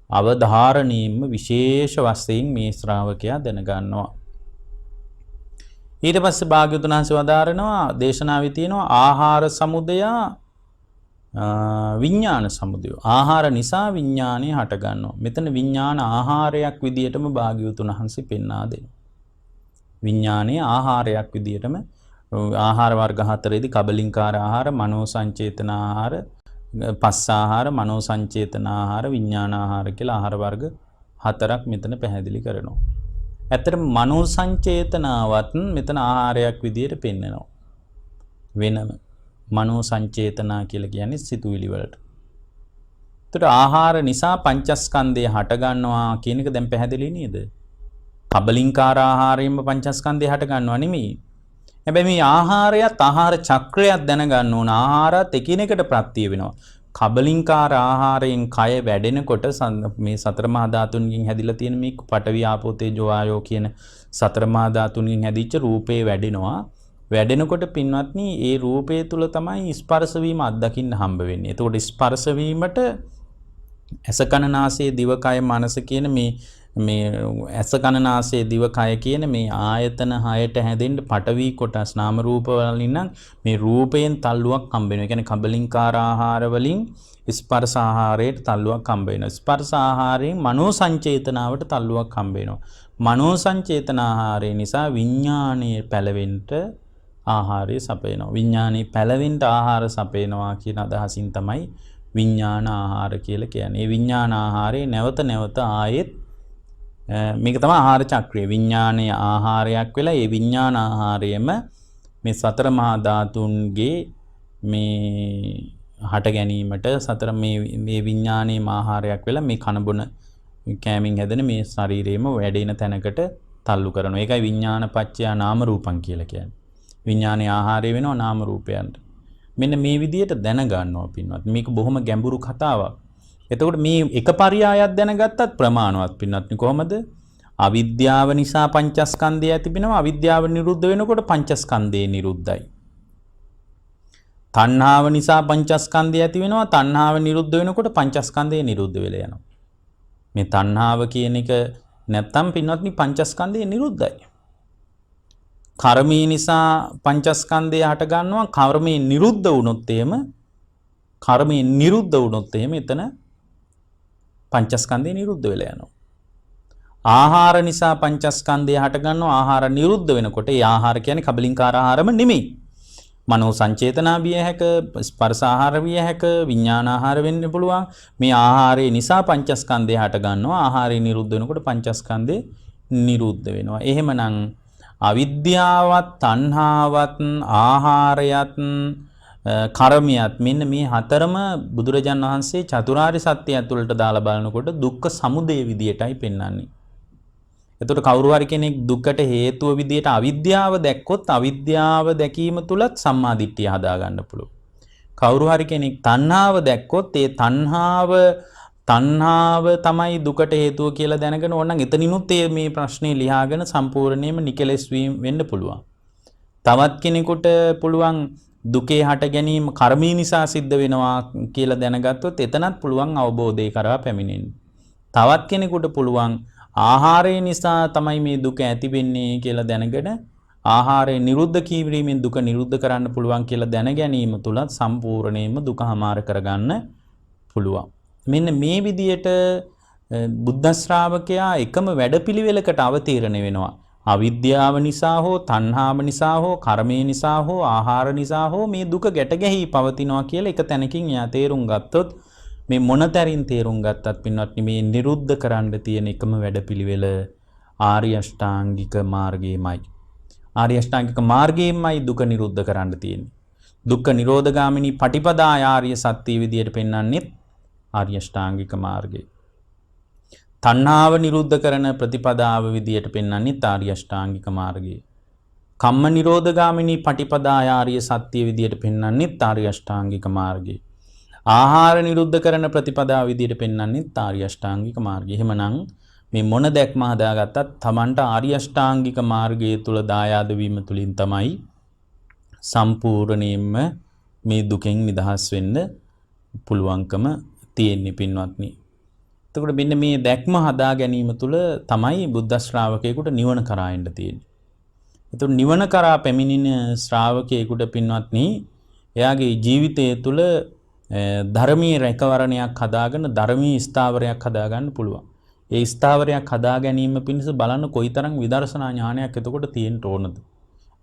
අවධාරණීයම විශේෂ වශයෙන් මේ ශ්‍රාවකයා දැනගන්නවා. ඊට පස්සේ භාග්‍යවතුන් වහන්සේ වදාරනවා දේශනාවේ තියෙනවා ආහාර සමුදය විඥාන සමුදය. ආහාර නිසා විඥානය හට ගන්නවා. මෙතන විඥාන ආහාරයක් විදියටම භාග්‍යවතුන් වහන්සේ පෙන්වා දෙනවා. විඥානයේ ආහාරයක් විදියටම ආහාර වර්ග හතරේදී කබලින්කාර ආහාර, මනෝ සංචේතන ආහාර, පස්ස ආහාර, මනෝ සංචේතන ආහාර, විඥාන ආහාර කියලා ආහාර වර්ග හතරක් මෙතන පැහැදිලි කරනවා. ඇත්තටම මනෝ සංචේතනාවත් මෙතන ආහාරයක් විදියට පෙන්නනවා. වෙනම මනෝ සංචේතනා කියලා කියන්නේ සිතුවිලි වලට. ඒතර ආහාර නිසා පංචස්කන්ධය හට ගන්නවා කියන එක දැන් පැහැදිලි නේද? කබලින්කාර ආහාරයෙන්ම පංචස්කන්ධය හට ගන්නව නෙමෙයි. හැබැයි මේ ආහාරයත් ආහාර චක්‍රයක් දැනගන්න ඕන. ආහාරات එකිනෙකට ප්‍රත්‍ය වෙනවා. කබලින්කාර ආහාරයෙන් කය වැඩෙනකොට මේ සතර මහා ධාතුන්ගෙන් හැදිලා තියෙන මේ පඨවි ආපෝ තේජෝ ආයෝ කියන සතර මහා ධාතුන්ගෙන් හැදිච්ච රූපේ වැඩෙනවා. වැඩෙනකොට පින්වත්නි ඒ රූපය තුල තමයි ස්පර්ශ වීම අත්දකින්න හම්බ වෙන්නේ. එතකොට ස්පර්ශ වීමට ඇස කන නාසය දිව කය මනස කියන මේ ඇස කන නාසය දිව කය කියන මේ ආයතන හයට හැදෙන්න පඨවි කොටස් නාම රූප වලින් නම් මේ රූපයෙන් තල්ලුවක් හම්බ වෙනවා. ඒ කියන්නේ කබලින්කාර ආහාර වලින් ස්පර්ශ ආහාරයට තල්ලුවක් හම්බ වෙනවා. ස්පර්ශ ආහාරයෙන් මනෝ සංචේතනාවට තල්ලුවක් හම්බ වෙනවා. මනෝ සංචේතන ආහාරය නිසා විඥානයේ පැලවෙන්න ආහාරය සපයනවා. විඥානයේ පැලවෙන්න ආහාර සපයනවා කියන අදහසින් තමයි විඥාන ආහාර කියලා කියන්නේ. මේ විඥාන ආහාරේ නැවත නැවත ආයෙත් මේක තමයි ආහාර චක්‍රය. විඥානයේ ආහාරයක් වෙලා ඒ විඥාන ආහාරයම මේ සතර මහා ධාතුන්ගේ මේ හට ගැනීමට සතර මේ විඥානයේ ආහාරයක් වෙලා මේ කන බොන කෑමින් හැදෙන මේ ශරීරයේම වැඩෙන තැනකට තල්ලු කරනවා. ඒකයි විඥාන පත්‍ය නාම රූපං කියලා කියන්නේ. විඥානයේ ආහාරය වෙනවා නාම රූපයන්ට. මෙන්න මේ විදිහට දැනගන්නවා පින්වත්. මේක බොහොම ගැඹුරු කතාවක්. එතකොට මේ එක පරියායක් දැනගත්තත් ප්‍රමාණවත් පින්වත්. කොහොමද? අවිද්‍යාව නිසා පංචස්කන්ධය ඇති වෙනවා. අවිද්‍යාව නිරුද්ධ වෙනකොට පංචස්කන්ධය නිරුද්ධයි. තණ්හාව නිසා පංචස්කන්ධය ඇති වෙනවා. තණ්හාව නිරුද්ධ වෙනකොට පංචස්කන්ධය නිරුද්ධ වෙලා යනවා. මේ තණ්හාව කියන එක නැත්තම් පින්වත්නි පංචස්කන්ධය නිරුද්ධයි. කර්මී නිසා පංචස්කන්ධය හට ගන්නවා. කර්මී නිරුද්ධ වුණොත් එහෙම එතන පංචස්කන්ධය නිරුද්ධ වෙලා යනවා. ආහාර නිසා පංචස්කන්ධය හට ගන්නවා. ආහාර නිරුද්ධ වෙනකොට ඒ ආහාර කියන්නේ කබලින්කාර ආහාරම නෙමෙයි. මනෝ සංචේතනා විය හැක, ස්පර්ශ ආහාර විය හැක, විඥාන ආහාර වෙන්න පුළුවන්. මේ ආහාරය නිසා පංචස්කන්ධය හට ගන්නවා. ආහාරය නිරුද්ධ වෙනකොට පංචස්කන්ධය නිරුද්ධ වෙනවා. එහෙමනම් අවිද්‍යාවත්, තණ්හාවත්, ආහාරයත්, කර්මයක් මෙන්න මේ හතරම බුදුරජාන් වහන්සේ චතුරාර්ය සත්‍ය ඇතුළට දාලා බලනකොට දුක්ඛ සමුදය විදියටයි පෙන්වන්නේ. එතකොට කවුරු හරි කෙනෙක් දුකට හේතුව විදියට අවිද්‍යාව දැක්කොත් අවිද්‍යාව දැකීම තුලත් සම්මා දිට්ඨිය හදා ගන්න පුළුවන්. කවුරු හරි කෙනෙක් තණ්හාව දැක්කොත් ඒ තණ්හාව තමයි දුකට හේතුව කියලා දැනගෙන ඕනනම් එතනිනුත් මේ ප්‍රශ්නේ ලියාගෙන සම්පූර්ණයෙන්ම නිකලස් වීම වෙන්න පුළුවන්. තවත් කෙනෙකුට පුළුවන් දුකේ හට ගැනීම කර්මී නිසා සිද්ධ වෙනවා කියලා දැනගත්තොත් එතනත් පුළුවන් අවබෝධය කරා පැමිණෙන්න. තවත් කෙනෙකුට පුළුවන් ආහාරය නිසා තමයි මේ දුක ඇති වෙන්නේ කියලා දැනගෙන ආහාරය නිරුද්ධ කිරීමෙන් දුක නිරුද්ධ කරන්න පුළුවන් කියලා දැන ගැනීම තුල සම්පූර්ණයෙන්ම දුක හමාර කරගන්න පුළුවන්. මෙන්න මේ විදියට බුද්ධ ශ්‍රාවකයා එකම වැඩපිළිවෙලකට අවතීර්ණ වෙනවා. අවිද්‍යාව නිසා හෝ තණ්හාව නිසා හෝ කර්මය නිසා හෝ ආහාර නිසා හෝ මේ දුක ගැට ගැහි පවතිනවා කියලා එක තැනකින් එයා තේරුම් ගත්තොත් මේ මොනතරින් තේරුම් ගත්තත් පින්වත්නි මේ නිරුද්ධ කරන්න තියෙන එකම වැඩපිළිවෙල ආර්ය අෂ්ටාංගික මාර්ගයමයි. ආර්ය අෂ්ටාංගික මාර්ගයෙන්මයි දුක නිරුද්ධ කරන්න තියෙන්නේ. දුක්ඛ නිරෝධගාමිනී පටිපදා ආර්ය සත්‍ය විදියට පෙන්වන්නේ ආර්ය අෂ්ටාංගික මාර්ගය. තණ්හාව නිරුද්ධ කරන ප්‍රතිපදාව විදියට පෙන්වන්නේ ආර්ය අෂ්ටාංගික මාර්ගය. කම්ම නිරෝධගාමිනී පටිපදා ආර්ය සත්‍ය විදියට පෙන්වන්නේ ආර්ය අෂ්ටාංගික මාර්ගය. ආහාර නිරුද්ධ කරන ප්‍රතිපදාව විදියට පෙන්වන්නේ ආර්ය අෂ්ටාංගික මාර්ගය. එහෙමනම් මේ මොන දැක්ම හදාගත්තත් Tamanට ආර්ය අෂ්ටාංගික මාර්ගයේ තුල දායාද වීම තුලින් තමයි සම්පූර්ණයෙන්ම මේ දුකෙන් නිදහස් වෙන්න පුළුවන්කම තියෙන්නේ පින්වත්නි. එතකොට මෙන්න මේ දැක්ම හදා ගැනීම තුල තමයි බුද්ධ ශ්‍රාවකයෙකුට නිවන කරා එන්න තියෙන්නේ. එතකොට නිවන කරා පැමිණෙන ශ්‍රාවකයෙකුට පින්වත්නි එයාගේ ජීවිතය තුල ධර්මීය රැකවරණයක් හදාගෙන ධර්මීය ස්ථාවරයක් හදාගන්න පුළුවන්. ඒ ස්ථාවරයක් හදා ගැනීම පිණිස බලන්න කොයිතරම් විදර්ශනා ඥානයක් එතකොට තියෙන්න ඕනද?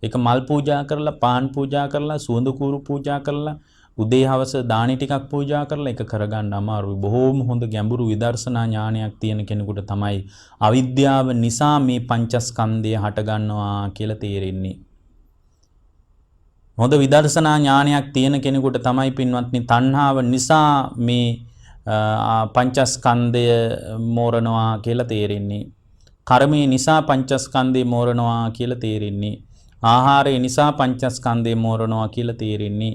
ඒක මල් පූජා කරලා, පාන් පූජා කරලා, සුවඳ කූරු පූජා කරලා, උදේ හවස දානි ටිකක් පූජා කරලා ඒක කරගන්න අමාරුයි. බොහෝම හොඳ ගැඹුරු විදර්ශනා ඥානයක් තියෙන කෙනෙකුට තමයි අවිද්‍යාව නිසා මේ පංචස්කන්ධය හටගන්නවා කියලා තේරෙන්නේ. හොඳ විදර්ශනා ඥානයක් තියෙන කෙනෙකුට තමයි පින්වත්නි තණ්හාව නිසා මේ පංචස්කන්ධය මෝරනවා කියලා තේරෙන්නේ. කර්මය නිසා පංචස්කන්ධය මෝරනවා කියලා තේරෙන්නේ. ආහාරය නිසා පංචස්කන්ධය මෝරනවා කියලා තේරෙන්නේ.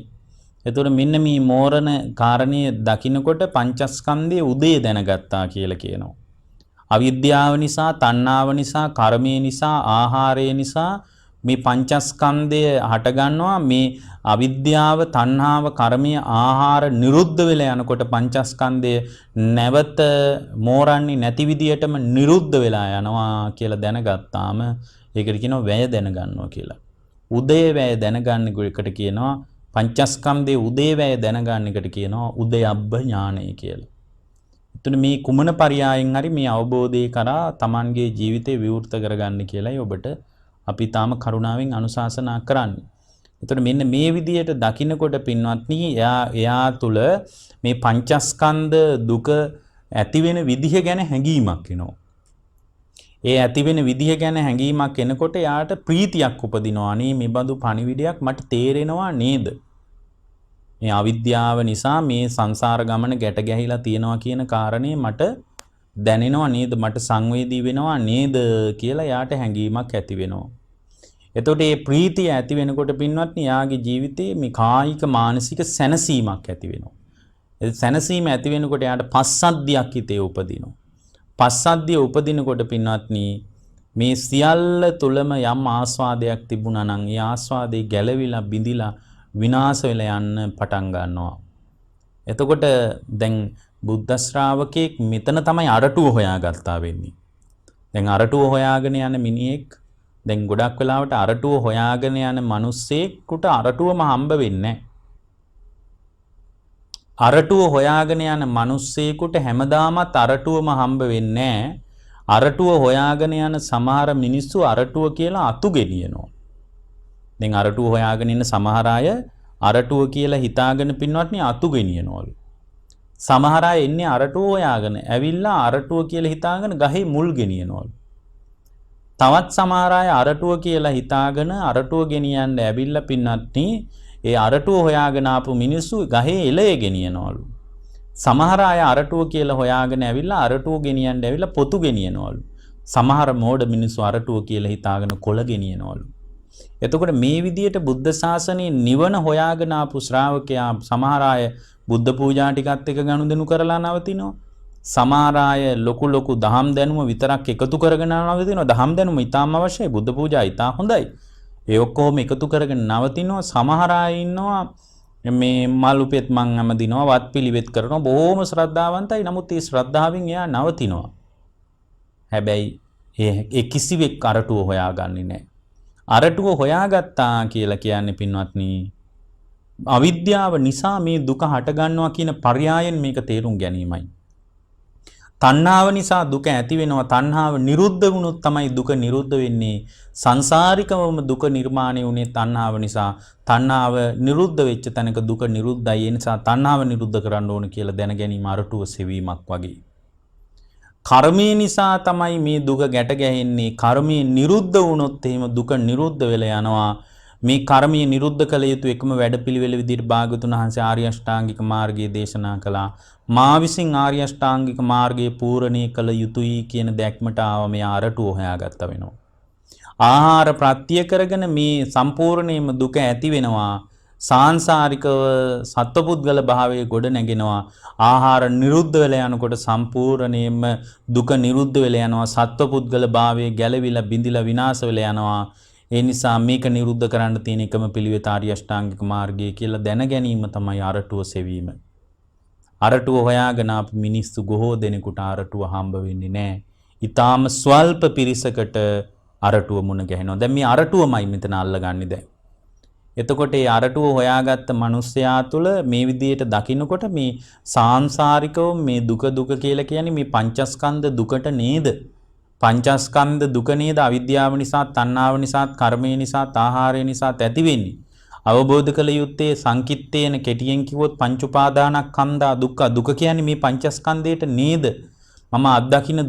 එතකොට මෙන්න මේ මෝරණ කාරණය දකින්නකොට පංචස්කන්ධයේ උදේ දැනගත්තා කියලා කියනවා. අවිද්‍යාව නිසා, තණ්හාව නිසා, කර්මය නිසා, ආහාරය නිසා මේ පංචස්කන්ධය හටගන්නවා. මේ අවිද්‍යාව, තණ්හාව, කර්මය, ආහාර නිරුද්ධ වෙලා යනකොට පංචස්කන්ධය නැවත මෝරන්නේ නැති විදියටම නිරුද්ධ වෙලා යනවා කියලා දැනගත්තාම ඒකට කියනවා වැය දැනගන්නවා කියලා. උදේ වැය දැනගන්න එකට කියනවා පංචස්කන්ධයේ උදේ වැය දැනගන්න එකට කියනවා උදයබ්බ ඥානය කියලා. එතන මේ කුමන පරයයන් හරි මේ අවබෝධය කරා Tamanගේ ජීවිතේ විවෘත කරගන්න කියලායි ඔබට අපි තාම කරුණාවෙන් අනුශාසනා කරන්නේ. එතකොට මෙන්න මේ විදියට දකින්නකොට පින්වත්නි එයා තුල මේ පංචස්කන්ධ දුක ඇති වෙන විදිහ ගැන හැඟීමක් එනවා. ඒ ඇති වෙන විදිහ ගැන හැඟීමක් එනකොට එයාට ප්‍රීතියක් උපදිනවා. අනේ මේ බඳු පණිවිඩයක් මට තේරෙනවා නේද? මේ අවිද්‍යාව නිසා මේ සංසාර ගමන ගැට ගැහිලා තියෙනවා කියන කාරණේ මට දැනෙනවා නේද? මට සංවේදී වෙනවා නේද කියලා එයාට හැඟීමක් ඇති වෙනවා. එතකොට මේ ප්‍රීතිය ඇති වෙනකොට පින්වත්නි යාගේ ජීවිතේ මේ කායික මානසික සැනසීමක් ඇති වෙනවා. ඒ සැනසීම ඇති වෙනකොට යාට පස්සද්ධියක් හිතේ උපදිනවා. පස්සද්ධිය උපදිනකොට පින්වත්නි මේ සියල්ල තුලම යම් ආස්වාදයක් තිබුණා නම් ඒ ආස්වාදේ ගැලවිලා බිඳිලා විනාශ වෙලා යන්න පටන් ගන්නවා. එතකොට දැන් බුද්ධ ශ්‍රාවකෙක් මෙතන තමයි අරටුව හොයාගත්තා වෙන්නේ. දැන් අරටුව හොයාගෙන යන මිනිහෙක් දැන් ගොඩක් වෙලාවට අරටුව හොයාගෙන යන මිනිස්සෙකුට අරටුවම හම්බ වෙන්නේ නැහැ. අරටුව හොයාගෙන යන මිනිස්සෙකුට හැමදාමත් අරටුවම හම්බ වෙන්නේ නැහැ. අරටුව හොයාගෙන යන සමහර මිනිස්සු අරටුව කියලා අතු ගෙනියනවා. දැන් අරටුව හොයාගෙන ඉන්න සමහර අය අරටුව කියලා හිතාගෙන පින්වත්නි අතු ගෙනියනවලු. සමහර අය එන්නේ අරටුව හොයාගෙන ඇවිල්ලා අරටුව කියලා හිතාගෙන ගහේ මුල් ගෙනියනවලු. තවත් සමහර අය අරටුව කියලා හිතාගෙන අරටුව ගෙනියන්න ඇවිල්ලා පින්වත්නි ඒ අරටුව හොයාගෙන ආපු මිනිස්සු ගහේ එළය ගෙනියනවලු. සමහර අය අරටුව කියලා හොයාගෙන ඇවිල්ලා අරටුව ගෙනියන්න ඇවිල්ලා පොතු ගෙනියනවලු. සමහර මෝඩ මිනිස්සු අරටුව කියලා හිතාගෙන කොළ ගෙනියනවලු. එතකොට මේ විදියට බුද්ධ ශාසනයේ නිවන හොයාගෙන ආපු ශ්‍රාවකයා සමහර අය බුද්ධ පූජා ටිකත් එක ගනුදෙනු කරලා නවතිනවා. සමහර අය ලොකු දහම් දැනුම විතරක් එකතු කරගෙන නවතිනවා. දහම් දැනුම ඉතාම අවශ්‍යයි. බුද්ධ පූජා ඉතා හොඳයි. ඒ ඔක්කොම එකතු කරගෙන නවතිනවා. සමහර අය ඉන්නවා මේ මලුපෙත් මං අමදිනවා වත් පිළිවෙත් කරනවා බොහොම ශ්‍රද්ධාවන්තයි. නමුත් ඒ ශ්‍රද්ධාවෙන් එයා නවතිනවා. හැබැයි ඒ කිසිවෙක් අරටුව හොයාගන්නේ නැහැ. අරටුව හොයාගත්තා කියලා කියන්නේ පින්වත්නි අවිද්‍යාව නිසා මේ දුක හටගන්නවා කියන පරයයන් මේක තේරුම් ගැනීමයි. තණ්හාව නිසා දුක ඇති වෙනවා. තණ්හාව නිරුද්ධ වුණොත් තමයි දුක නිරුද්ධ වෙන්නේ. සංසාරිකවම දුක නිර්මාණය වුණේ තණ්හාව නිසා. තණ්හාව නිරුද්ධ වෙච්ච තැනක දුක නිරුද්ධයි. ඒ නිසා තණ්හාව නිරුද්ධ කරන්න ඕන කියලා දැන ගැනීම අරටුව සෙවීමක් වගේ. කර්මය නිසා තමයි මේ දුක ගැට ගැහෙන්නේ. කර්මය නිරුද්ධ වුණොත් එහෙම දුක නිරුද්ධ වෙලා යනවා. මේ කර්මය නිරුද්ධ කළ යුතු එකම වැඩපිළිවෙල විදිහට භාගතුන් වහන්සේ ආර්ය අෂ්ටාංගික මාර්ගය දේශනා කළා. මා විසින් ආර්ය අෂ්ටාංගික මාර්ගයේ පූර්ණේ කළ යුතුයි කියන දැක්මට ආව මේ අරටුව හොයාගත්ත වෙනවා. ආහාර ප්‍රත්‍ය කරගෙන මේ සම්පූර්ණයෙන්ම දුක ඇති වෙනවා. සාංශාරිකව සත්පුද්ගල භාවයේ ගොඩ නැගෙනවා. ආහාර නිරුද්ධ වෙලා යනකොට සම්පූර්ණයෙන්ම දුක නිරුද්ධ වෙලා යනවා. සත්පුද්ගල භාවයේ ගැලවිලා බිඳිලා විනාශ වෙලා යනවා. ඒ නිසා මේක නිරුද්ධ කරන්න තියෙන එකම පිළිවෙත ආර්ය අෂ්ටාංගික මාර්ගය කියලා දැන ගැනීම තමයි අරටුව සෙවීම. අරටුව හොයාගෙන ආපු මිනිස්සු බොහෝ දෙනෙකුට අරටුව හම්බ වෙන්නේ නැහැ. ඊටාම ස්වල්ප පිරිසකට අරටුව මුණ ගැහෙනවා. දැන් මේ අරටුවමයි මෙතන අල්ලගන්නේ දැන්. එතකොට මේ අරටුව හොයාගත්ත මිනිස්සයා තුළ මේ විදියට දකින්නකොට මේ සාංශාරිකව මේ දුක කියලා කියන්නේ මේ පංචස්කන්ධ දුකට නේද? පංචස්කන්ධ දුක නේද අවිද්‍යාව නිසා, තණ්හාව නිසා, කර්මය නිසා, ආහාරය නිසා ඇති වෙන්නේ. අවබෝධ කළ යුත්තේ සංකිට්ඨේන කෙටියෙන් කිව්වොත් පංච උපාදානස්කන්ධා දුක්ඛ. දුක කියන්නේ මේ පංචස්කන්ධයට නේද? මම අත්දකින්න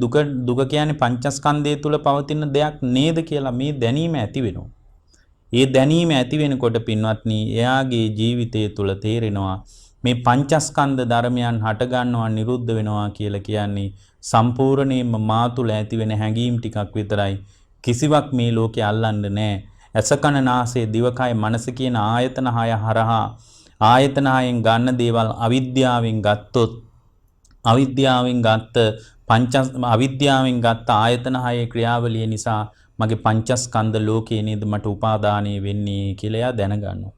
දුක කියන්නේ පංචස්කන්ධය තුල පවතින දෙයක් නේද කියලා මේ දැනීම ඇති වෙනවා. ඒ දැනීම ඇති වෙනකොට පින්වත්නි එයාගේ ජීවිතය තුල තේරෙනවා මේ පංචස්කන්ධ ධර්මයන් හට ගන්නවා නිරුද්ධ වෙනවා කියලා කියන්නේ සම්පූර්ණයෙන්ම මා තුළ ඇති වෙන හැඟීම් ටිකක් විතරයි. කිසිවක් මේ ලෝකේ අල්ලන්නේ නැහැ. ඇස කන නාසය දිවකය මනස කියන ආයතන හය හරහා ආයතන හයෙන් ගන්න දේවල් අවිද්‍යාවෙන් ගත්තොත් අවිද්‍යාවෙන් ගත්ත ආයතන හයේ ක්‍රියාවලිය නිසා මගේ පංචස්කන්ධ ලෝකේ නේද මට උපාදානය වෙන්නේ කියලා එයා දැනගන්නවා.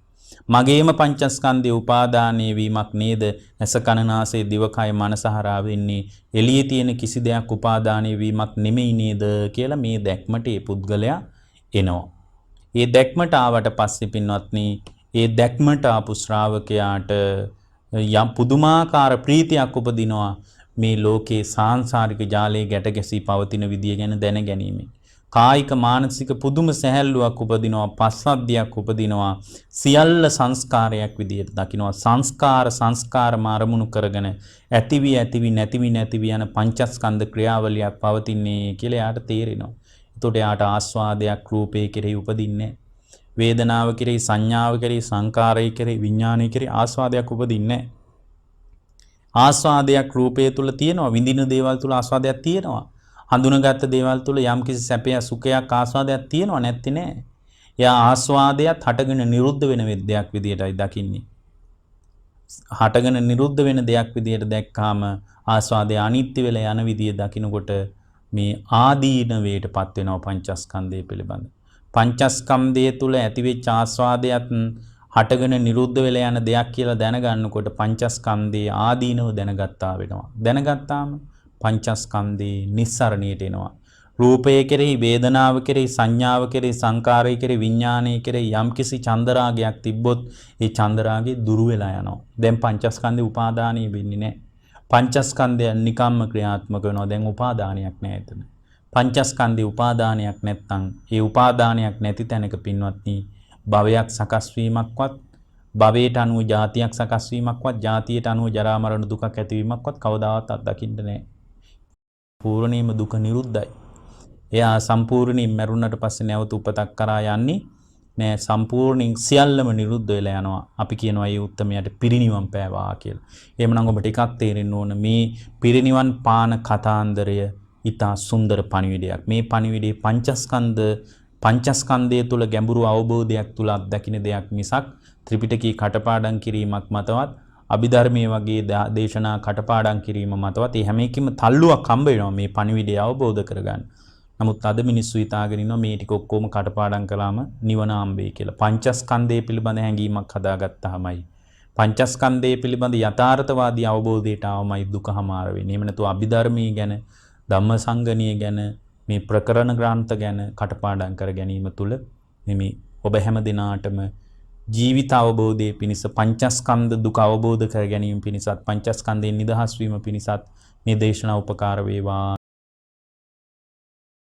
මගේම පංචස්කන්ධේ උපාදානය වීමක් නේද ඇස කන නාසය දිවකය මනස හරහා වෙන්නේ. එළියේ තියෙන කිසි දෙයක් උපාදානය වීමක් නෙමෙයි නේද කියලා මේ දැක්මට ඒ පුද්ගලයා එනවා. ඒ දැක්මට ආවට පස්සේ පින්වත්නි ඒ දැක්මට ආපු ශ්‍රාවකයාට යම් පුදුමාකාර ප්‍රීතියක් උපදිනවා මේ ලෝකේ සාංශාරික ජාලයේ ගැට ගැසී පවතින විදිය ගැන දැන ගැනීම. කායික මානසික පුදුම සැහැල්ලුවක් උපදිනවා, පස්සද්ධියක් උපදිනවා. සියල්ල සංස්කාරයක් විදියට දකිනවා. සංස්කාර මාරමුණු කරගෙන ඇතිවි නැතිවි යන පංචස්කන්ධ ක්‍රියාවලියක් පවතින්නේ කියලා යාට තේරෙනවා. එතකොට යාට ආස්වාදයක් රූපේ කෙරෙහි උපදින්නේ, වේදනාව කෙරෙහි, සංඥාව කෙරෙහි, සංකාරය කෙරෙහි, විඥානය කෙරෙහි ආස්වාදයක් උපදින්නේ. ආස්වාදයක් රූපය තුල තියෙනවා, විඳින දේවල් තුල ආස්වාදයක් තියෙනවා. හඳුනගත්ත දේවල් තුල යම්කිසි සැපයක් සුඛයක් ආස්වාදයක් තියෙනවා නැත්te නෑ. එයා ආස්වාදයක් හටගෙන නිරුද්ධ වෙන දෙයක් විදියටයි දකින්නේ. හටගෙන නිරුද්ධ වෙන දෙයක් විදියට දැක්කාම ආස්වාදය අනිත්‍ය වෙලා යන විදිය දකිනකොට මේ ආදීනවයටපත් වෙනවා පංචස්කන්ධය පිළිබඳ. පංචස්කන්ධය තුල ඇතිවෙච්ච ආස්වාදයත් හටගෙන නිරුද්ධ වෙලා යන දෙයක් කියලා දැනගන්නකොට පංචස්කන්ධයේ ආදීනව දැනගත්තා වෙනවා. දැනගත්තාම පංචස්කන්ධේ නිස්සරණයට එනවා. රූපය කෙරෙහි, වේදනාව කෙරෙහි, සංඥාව කෙරෙහි, සංකාරය කෙරෙහි, විඥානය කෙරෙහි යම්කිසි චන්දරාගයක් තිබ්බොත් ඒ චන්දරාගේ දුරු වෙලා යනවා. දැන් පංචස්කන්ධේ උපාදානිය වෙන්නේ නැහැ. පංචස්කන්ධය නිකම්ම ක්‍රියාත්මක වෙනවා. දැන් උපාදානයක් නැහැ එතන. පංචස්කන්ධේ උපාදානයක් නැත්නම් ඒ උපාදානයක් නැති තැනක පින්වත්නි භවයක් සකස් වීමක්වත්, භවයට අනුව ජාතියක් සකස් වීමක්වත්, ජාතියට අනුව ජරා මරණ දුකක් ඇතිවීමක්වත් කවදාවත් අත්දකින්න නැහැ. පූර්ණේම දුක නිරුද්ධයි. එයා සම්පූර්ණයෙන් මරුණට පස්සේ නැවත උපතක් කරා යන්නේ නෑ. සම්පූර්ණයෙන් සියල්ලම නිරුද්ධ වෙලා යනවා. අපි කියනවා මේ උත්තමයට පිරිනිවන් පෑවා කියලා. එහෙමනම් ඔබ ටිකක් තේරෙන්න ඕන මේ පිරිනිවන් පාන කතාන්දරය ඊටා සුන්දර පණිවිඩයක්. මේ පණිවිඩේ පංචස්කන්ධය තුල ගැඹුරු අවබෝධයක් තුල අත්දකින්න දෙයක් මිසක් ත්‍රිපිටකී කටපාඩම් කිරීමක් මතවත් අභිධර්මයේ වගේ දේශනා කටපාඩම් කිරීම මතවත් ඒ හැම එකකින්ම තල්ලුවක් හම්බ වෙනවා මේ පණිවිඩය අවබෝධ කරගන්න. නමුත් අද මිනිස්සු හිතාගෙන ඉන්නවා මේ ටික ඔක්කොම කටපාඩම් කළාම නිවන හම්බෙයි කියලා. පංචස්කන්ධය පිළිබඳ හැඟීමක් හදාගත්තාමයි. පංචස්කන්ධය පිළිබඳ යථාර්ථවාදී අවබෝධයට ආවමයි දුක හමාර වෙන්නේ. එහෙම නැතුව අභිධර්මයේ ගැන, ධම්මසංගණිය ගැන, මේ ප්‍රකරණ ග්‍රන්ථ ගැන කටපාඩම් කර ගැනීම තුල නෙමෙයි. ඔබ හැම දිනාටම ජීවිත අවබෝධයේ පිණිස පංචස්කන්ධ දුක අවබෝධ කර ගැනීම පිණිසත් පංචස්කන්ධයෙන් නිදහස් වීම පිණිසත් මේ දේශනාව උපකාර වේවා